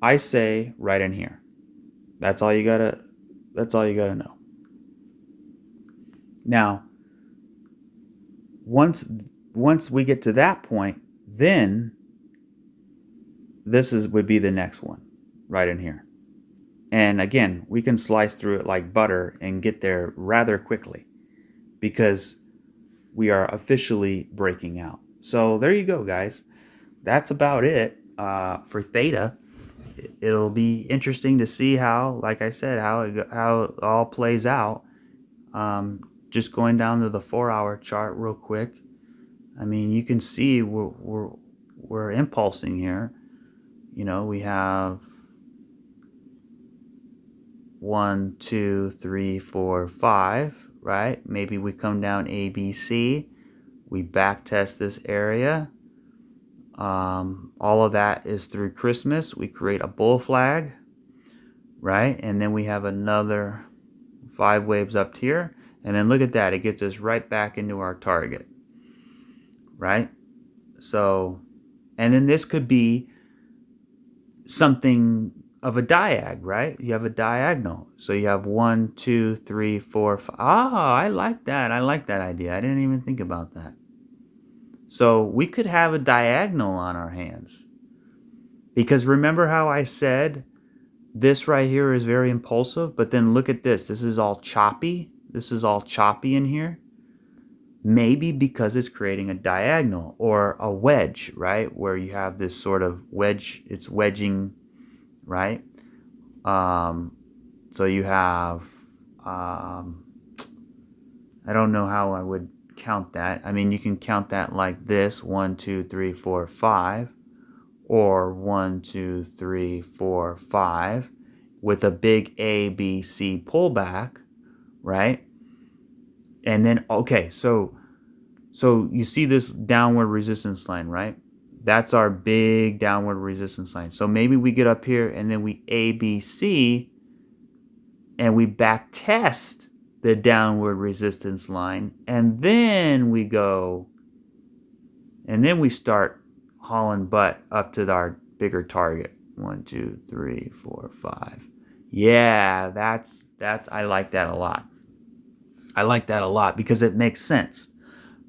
I say right in here. That's all you gotta know. Now, once we get to that point, then would be the next one right in here. And again, we can slice through it like butter and get there rather quickly because we are officially breaking out. So there you go, guys. That's about it for theta. It'll be interesting to see how, like I said, how it all plays out. Just going down to the 4-hour chart real quick. I mean, you can see we're impulsing here. We have 1, 2, 3, 4, 5, right? Maybe we come down A, B, C. We back test this area. All of that is through Christmas. We create a bull flag, right? And then we have another 5 waves up here. And then look at that. It gets us right back into our target, right? So, and then this could be something of a diag, right? You have a diagonal. So you have 1, 2, 3, 4, 5. I like that. I like that idea. I didn't even think about that. So we could have a diagonal on our hands. Because remember how I said this right here is very impulsive, but then look at this. This is all choppy. This is all choppy in here. Maybe because it's creating a diagonal or a wedge, right? Where you have this sort of wedge, it's wedging, right? So you have, I don't know how I would count that. I mean, you can count that like this, 1, 2, 3, 4, 5, or 1, 2, 3, 4, 5, with a big A, B, C pullback, right? And then, okay, so you see this downward resistance line, right? That's our big downward resistance line. So maybe we get up here and then we A, B, C, and we back test the downward resistance line, and then we go, and then we start hauling butt up to our bigger target. 1, 2, 3, 4, 5. Yeah, that's I like that a lot. I like that a lot because it makes sense,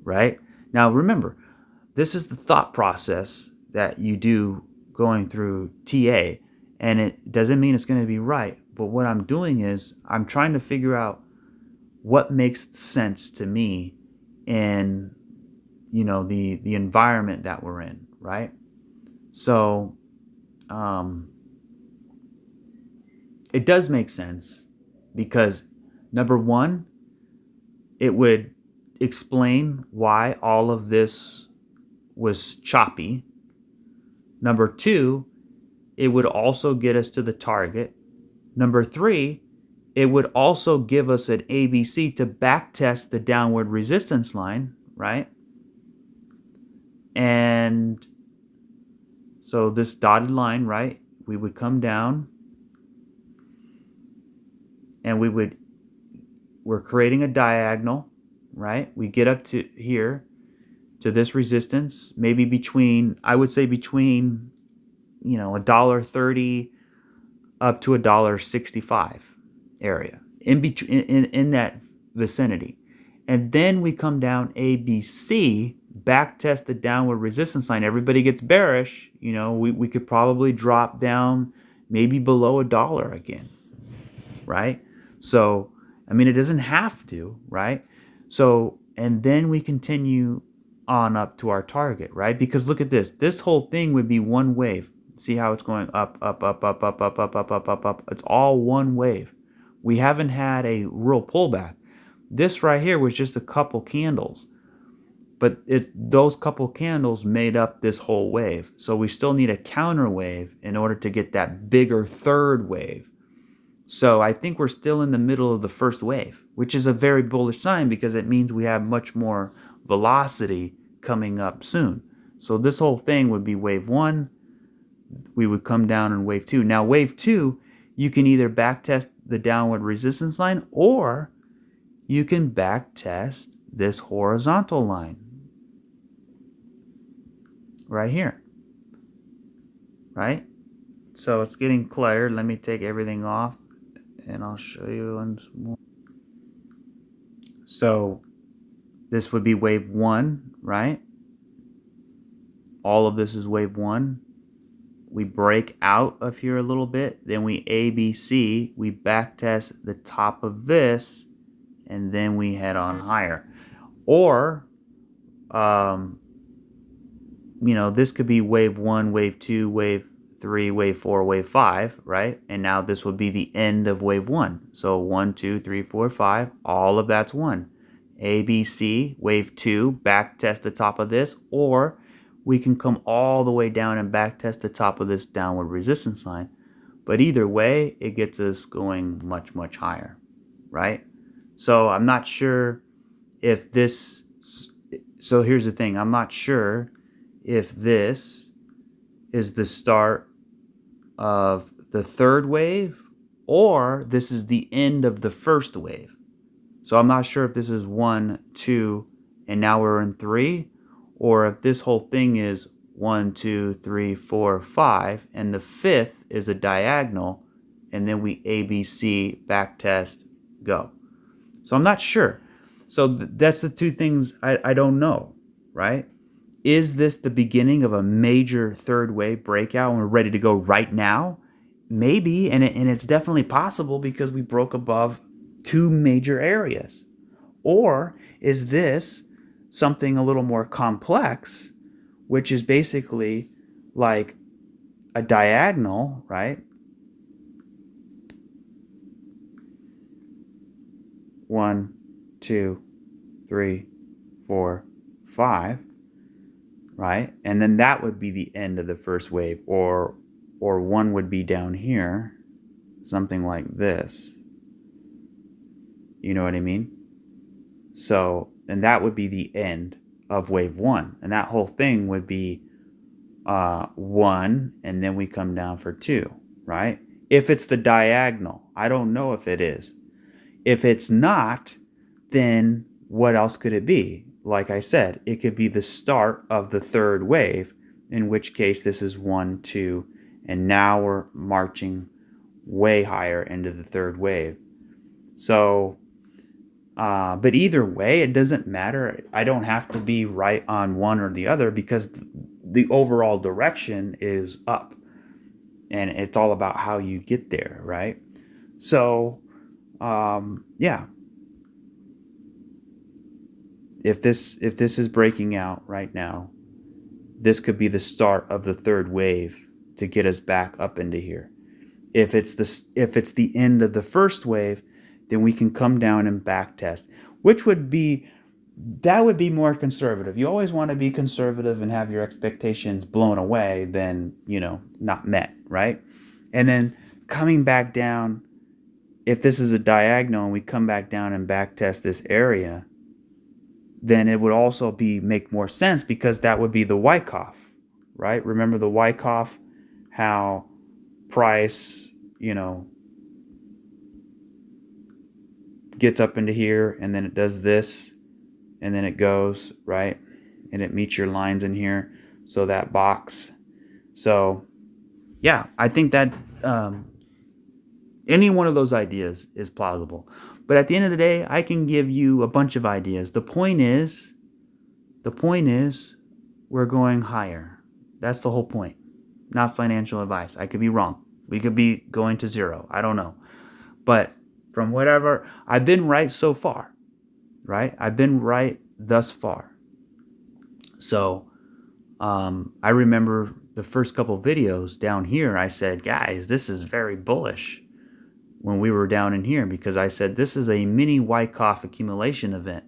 right? Now remember, this is the thought process that you do going through TA, and it doesn't mean it's going to be right. But what I'm doing is I'm trying to figure out what makes sense to me in the environment that we're in, right? So it does make sense because, number one, it would explain why all of this was choppy. Number two, it would also get us to the target. Number three, it would also give us an ABC to backtest the downward resistance line, right? And so this dotted line, right, we would come down and we're creating a diagonal, right? We get up to here, to this resistance, maybe between, I would say between, $1.30 up to $1.65 area in between in that vicinity. And then we come down ABC, back test the downward resistance line. Everybody gets bearish. We could probably drop down maybe below $1 again, right? So, I mean, it doesn't have to, right? So, and then we continue on up to our target, right? Because look at this. This whole thing would be one wave. See how it's going up, up, up, up, up, up, up, up, up, up, up. It's all one wave. We haven't had a real pullback. This right here was just a couple candles, but those couple candles made up this whole wave. So we still need a counter wave in order to get that bigger third wave. So I think we're still in the middle of the first wave, which is a very bullish sign because it means we have much more velocity coming up soon. So this whole thing would be wave one. We would come down in wave two. Now, wave two, you can either back test the downward resistance line or you can back test this horizontal line right here, right? So it's getting cluttered. Let me take everything off and I'll show you once more. So this would be wave one, right? All of this is wave one. We break out of here a little bit, then we ABC, we back test the top of this, and then we head on higher. Or, this could be wave one, wave two, wave three, wave four, wave five, right? And now this would be the end of wave one. So 1, 2, 3, 4, 5, all of that's one. ABC, wave two, back test the top of this, or we can come all the way down and back test the top of this downward resistance line. But either way, it gets us going much, much higher, right? So I'm not sure if this, so here's the thing, I'm not sure if this is the start of the third wave or this is the end of the first wave. So I'm not sure if this is 1, 2, and now we're in 3, or if this whole thing is 1, 2, 3, 4, 5, and the fifth is a diagonal, and then we ABC, back test, go. So I'm not sure. So that's the two things I don't know, right? Is this the beginning of a major third wave breakout and we're ready to go right now? Maybe, and it's definitely possible because we broke above two major areas. Or is this something a little more complex, which is basically like a diagonal, right? 1, 2, 3, 4, 5, right? And then that would be the end of the first wave, or one would be down here, something like this. You know what I mean? So, and that would be the end of wave one. And that whole thing would be 1, and then we come down for 2, right? If it's the diagonal, I don't know if it is. If it's not, then what else could it be? Like I said, it could be the start of the third wave, in which case this is 1, 2, and now we're marching way higher into the third wave. So, but either way, it doesn't matter. I don't have to be right on one or the other because the overall direction is up. And it's all about how you get there, right? So, yeah. If this is breaking out right now, this could be the start of the third wave to get us back up into here. If it's the end of the first wave, then we can come down and back test, which would be more conservative. You always want to be conservative and have your expectations blown away than, not met, right? And then coming back down, if this is a diagonal and we come back down and back test this area, then it would also make more sense because that would be the Wyckoff, right? Remember the Wyckoff, how price, gets up into here and then it does this and then it goes, right? And it meets your lines in here. So that box. So yeah, I think that Any one of those ideas is plausible. But at the end of the day, I can give you a bunch of ideas. The point is, we're going higher. That's the whole point. Not financial advice. I could be wrong. We could be going to zero. I don't know. But from whatever, I've been right so far, right? I've been right thus far. So I remember the first couple videos down here, I said, guys, this is very bullish when we were down in here, because I said this is a mini Wyckoff accumulation event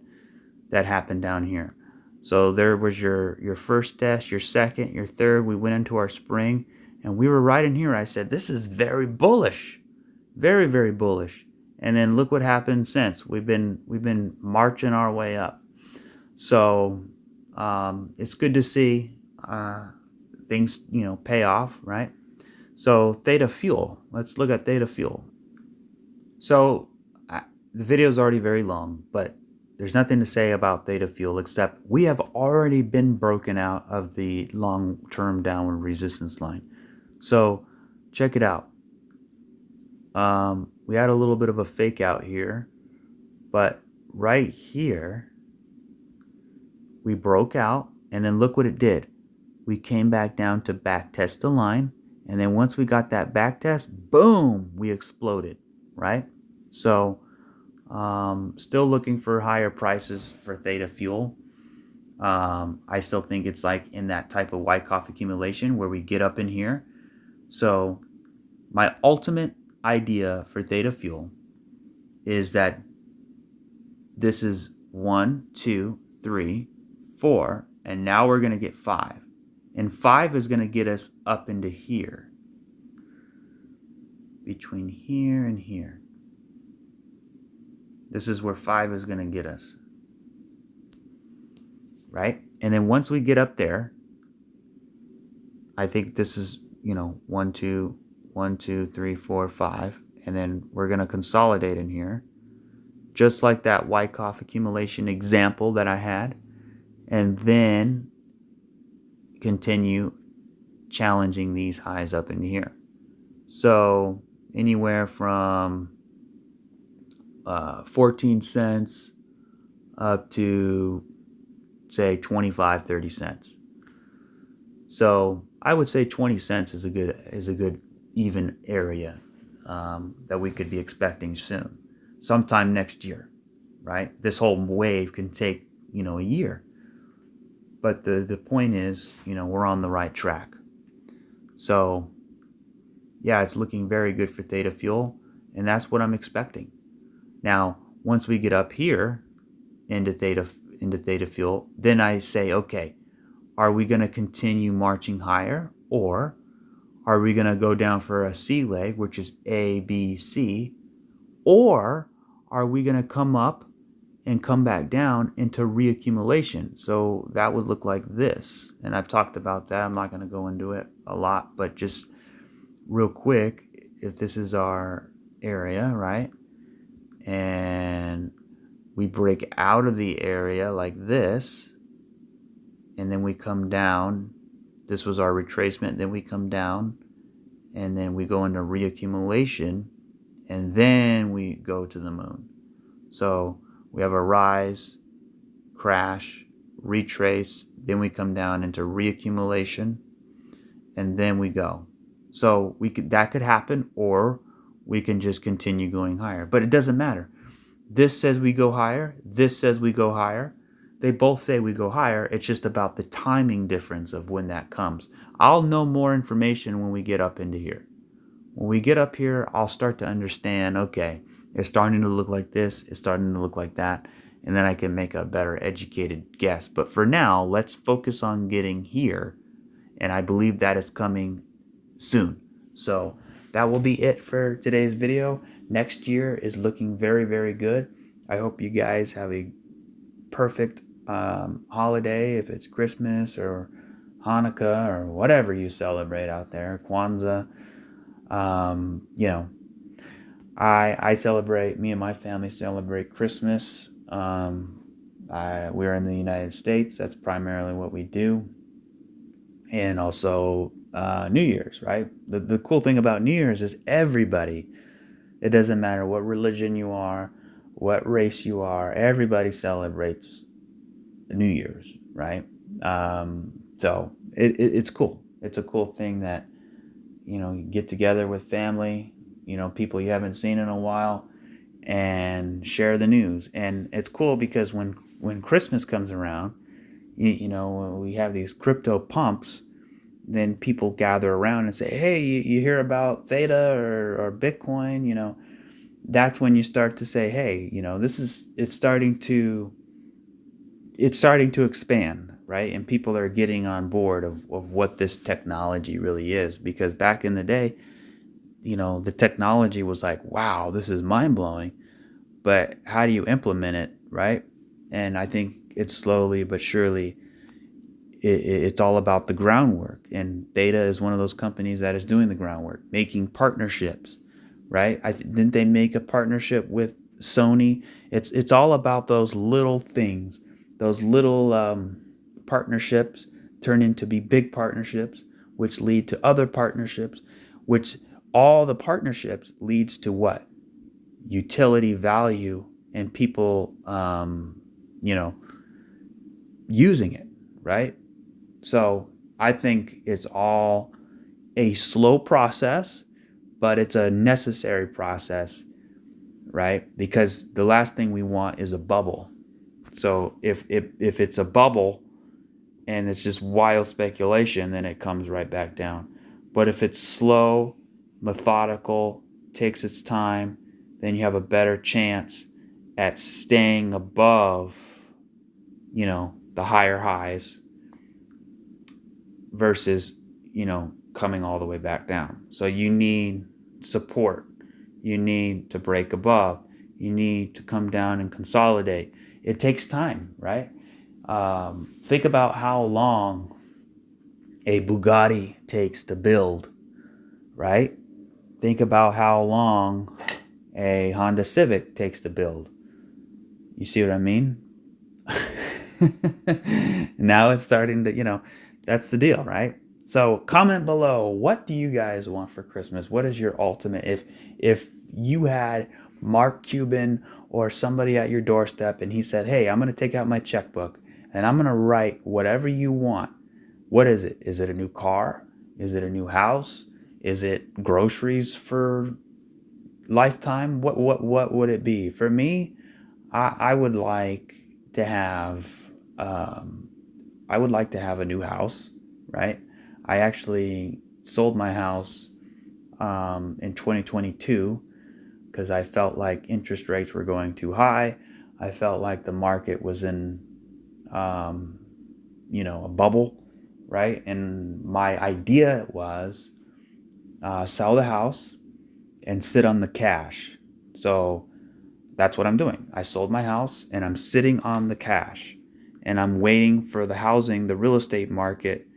that happened down here. So there was your first test, your second, your third. We went into our spring, and we were right in here. I said this is very bullish, very, very bullish. And then look what happened since. We've been marching our way up. So it's good to see things pay off, right? So Theta Fuel. Let's look at Theta Fuel. So the video is already very long, but there's nothing to say about Theta Fuel except we have already been broken out of the long-term downward resistance line. So check it out. We had a little bit of a fake out here, but right here we broke out, and then look what it did. We came back down to back test the line, and then once we got that back test, boom, we exploded, right? So still looking for higher prices for Theta Fuel. I still think it's like in that type of Wyckoff accumulation where we get up in here. So my ultimate idea for Theta Fuel is that this is 1, 2, 3, 4, and now we're going to get 5. And 5 is going to get us up into here. Between here and here. This is where 5 is going to get us. Right? And then once we get up there, I think this is, 1, 2, 1, 2, 3, 4, 5. And then we're going to consolidate in here. Just like that Wyckoff accumulation example that I had. And then continue challenging these highs up in here. So anywhere from 14 cents up to say 25, 30 cents. So I would say 20 cents is a good even area that we could be expecting soon, sometime next year, right? This whole wave can take a year, but the point is we're on the right track. So yeah, it's looking very good for Theta Fuel, and that's what I'm expecting. Now, once we get up here into Theta Fuel, then I say, okay, are we going to continue marching higher, or are we going to go down for a C leg, which is A, B, C, or are we going to come up and come back down into reaccumulation? So that would look like this. And I've talked about that. I'm not going to go into it a lot, but just real quick, if this is our area, right? And we break out of the area like this, and then we come down. This was our retracement. Then we come down, and then we go into reaccumulation, and then we go to the moon. So we have a rise, crash, retrace, then we come down into reaccumulation, and then we go. So that could happen, or we can just continue going higher. But it doesn't matter. This says we go higher. This says we go higher. They both say we go higher. It's just about the timing difference of when that comes. I'll know more information when we get up into here. When we get up here, I'll start to understand, okay, it's starting to look like this. It's starting to look like that. And then I can make a better educated guess. But for now, let's focus on getting here. And I believe that is coming soon. So that will be it for today's video. Next year is looking very, very good. I hope you guys have a perfect holiday, if it's Christmas or Hanukkah or whatever you celebrate out there, Kwanzaa. I celebrate, me and my family celebrate Christmas. We're in the United States. That's primarily what we do. And also New Year's, right? The cool thing about New Year's is everybody It doesn't matter what religion you are, what race you are. Everybody celebrates New Year's, right? So it's cool. It's a cool thing that, you get together with family, people you haven't seen in a while, and share the news. And it's cool because when Christmas comes around, we have these crypto pumps. Then people gather around and say, "Hey, you hear about Theta or Bitcoin?" That's when you start to say, "Hey, it's starting to expand, right?" And people are getting on board of what this technology really is. Because back in the day, the technology was like, wow, this is mind blowing. But how do you implement it, right? And I think it's slowly but surely, it's all about the groundwork. And Theta is one of those companies that is doing the groundwork, making partnerships, right? Didn't they make a partnership with Sony? It's all about those little things, those little partnerships turn into be big partnerships, which lead to other partnerships, which all the partnerships leads to what? Utility value and people, using it, right? So I think it's all a slow process, but it's a necessary process, right? Because the last thing we want is a bubble. So if it's a bubble and it's just wild speculation, then it comes right back down. But if it's slow, methodical, takes its time, then you have a better chance at staying above, the higher highs versus, coming all the way back down. So you need support. You need to break above. You need to come down and consolidate. It takes time, right? Think about how long a Bugatti takes to build, right? Think about how long a Honda Civic takes to build. You see what I mean? Now it's starting to, that's the deal, right? So comment below, what do you guys want for Christmas? What is your ultimate? If you had Mark Cuban or somebody at your doorstep and he said, "Hey, I'm going to take out my checkbook and I'm going to write whatever you want." What is it? Is it a new car? Is it a new house? Is it groceries for lifetime? What would it be? For me, I would like to have um, I would like to have a new house, right? I actually sold my house in 2022 because I felt like interest rates were going too high. I felt like the market was in, a bubble, right? And my idea was sell the house and sit on the cash. So that's what I'm doing. I sold my house and I'm sitting on the cash and I'm waiting for the real estate market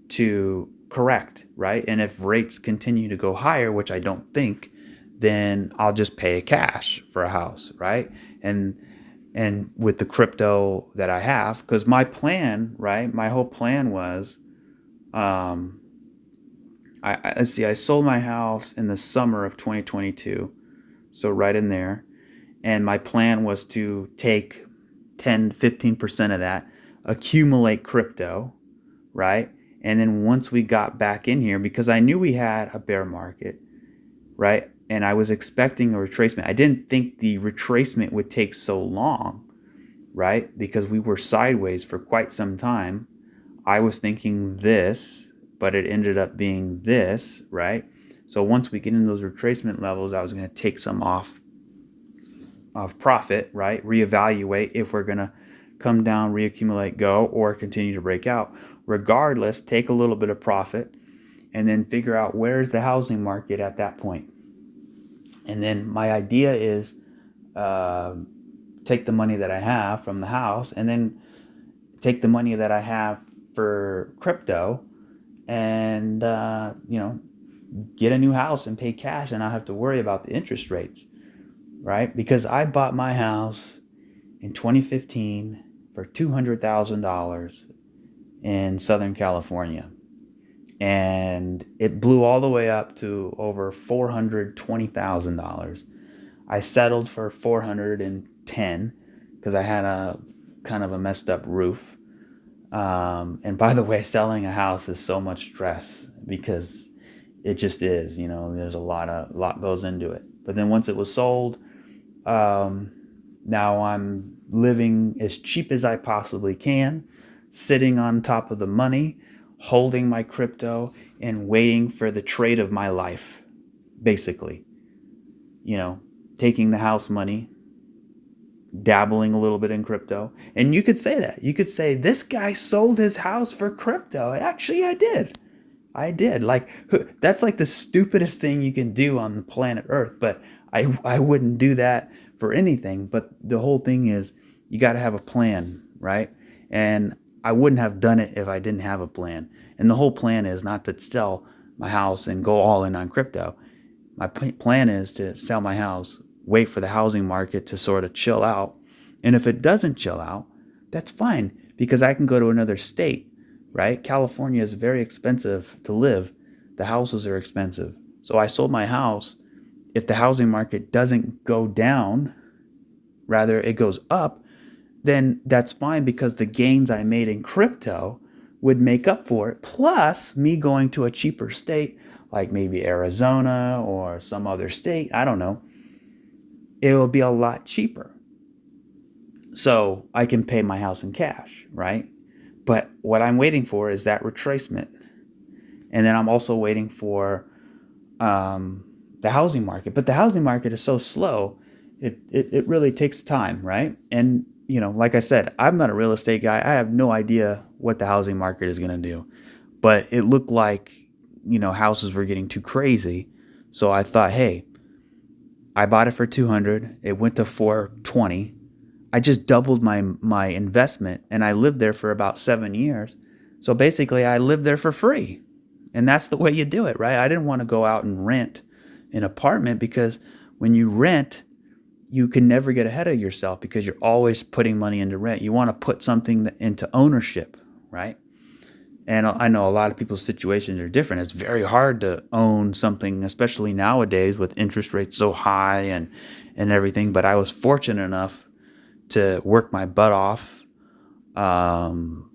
to correct, right? And if rates continue to go higher, which I don't think, then I'll just pay cash for a house, right? And with the crypto that I have, because my plan, right? My whole plan was, um, let's see, I sold my house in the summer of 2022, so right in there. And my plan was to take 10, 15% of that, accumulate crypto, right? And then once we got back in here, because I knew we had a bear market, right? And I was expecting a retracement. I didn't think the retracement would take so long, right? Because we were sideways for quite some time. I was thinking this, but it ended up being this, right? So once we get into those retracement levels, I was going to take some off of profit, right? Reevaluate if we're going to come down, reaccumulate, go, or continue to break out. Regardless, take a little bit of profit and then figure out where's the housing market at that point. And then my idea is take the money that I have from the house and then take the money that I have for crypto and, get a new house and pay cash and not have to worry about the interest rates, right? Because I bought my house in 2015 for $200,000 in Southern California. And it blew all the way up to over $420,000 I settled for 410 because I had a kind of a messed up roof. And by the way, selling a house is so much stress because it just is. There's a lot goes into it. But then once it was sold, um, now I'm living as cheap as I possibly can, sitting on top of the money, holding my crypto, and waiting for the trade of my life, basically. You know, taking the house money, dabbling a little bit in crypto. And you could say that. You could say, this guy sold his house for crypto. Actually, I did. I did. Like, that's like the stupidest thing you can do on the planet Earth. But I wouldn't do that for anything. But the whole thing is, you got to have a plan, right? And I wouldn't have done it if I didn't have a plan. And the whole plan is not to sell my house and go all in on crypto. My plan is to sell my house, wait for the housing market to sort of chill out. And if it doesn't chill out, that's fine because I can go to another state, right? California is very expensive to live. The houses are expensive. So I sold my house. If the housing market doesn't go down, rather it goes up, then that's fine because the gains I made in crypto would make up for it. Plus, me going to a cheaper state, like maybe Arizona or some other state, I don't know, it will be a lot cheaper. So I can pay my house in cash, right? But what I'm waiting for is that retracement. And then I'm also waiting for the housing market. But the housing market is so slow, it really takes time, right? And, like I said, I'm not a real estate guy. I have no idea what the housing market is going to do. But it looked like, houses were getting too crazy. So I thought, hey, I bought it for 200. It went to 420. I just doubled my investment and I lived there for about 7 years. So basically I lived there for free. And that's the way you do it, right? I didn't want to go out and rent an apartment because when you rent, you can never get ahead of yourself because you're always putting money into rent. You want to put something into ownership, right? And I know a lot of people's situations are different. It's very hard to own something, especially nowadays with interest rates so high and everything. But I was fortunate enough to work my butt off um,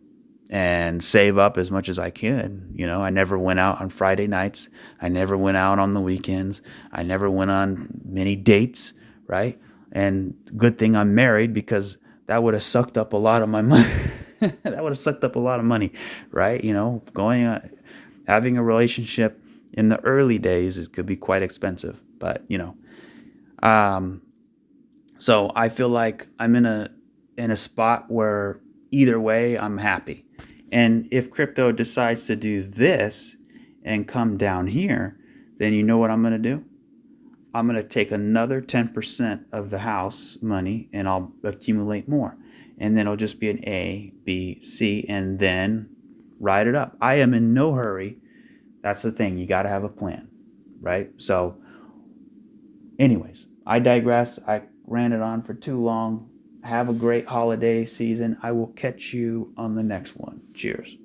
and save up as much as I could. I never went out on Friday nights. I never went out on the weekends. I never went on many dates, right? And good thing I'm married because that would have sucked up a lot of my money. That would have sucked up a lot of money, right? Having a relationship in the early days could be quite expensive, but um, so I feel like I'm in a spot where either way I'm happy. And if crypto decides to do this and come down here, then you know what I'm going to do? I'm going to take another 10% of the house money and I'll accumulate more. And then it'll just be an A, B, C, and then ride it up. I am in no hurry. That's the thing. You got to have a plan, right? So, anyways, I digress. I ran it on for too long. Have a great holiday season. I will catch you on the next one. Cheers.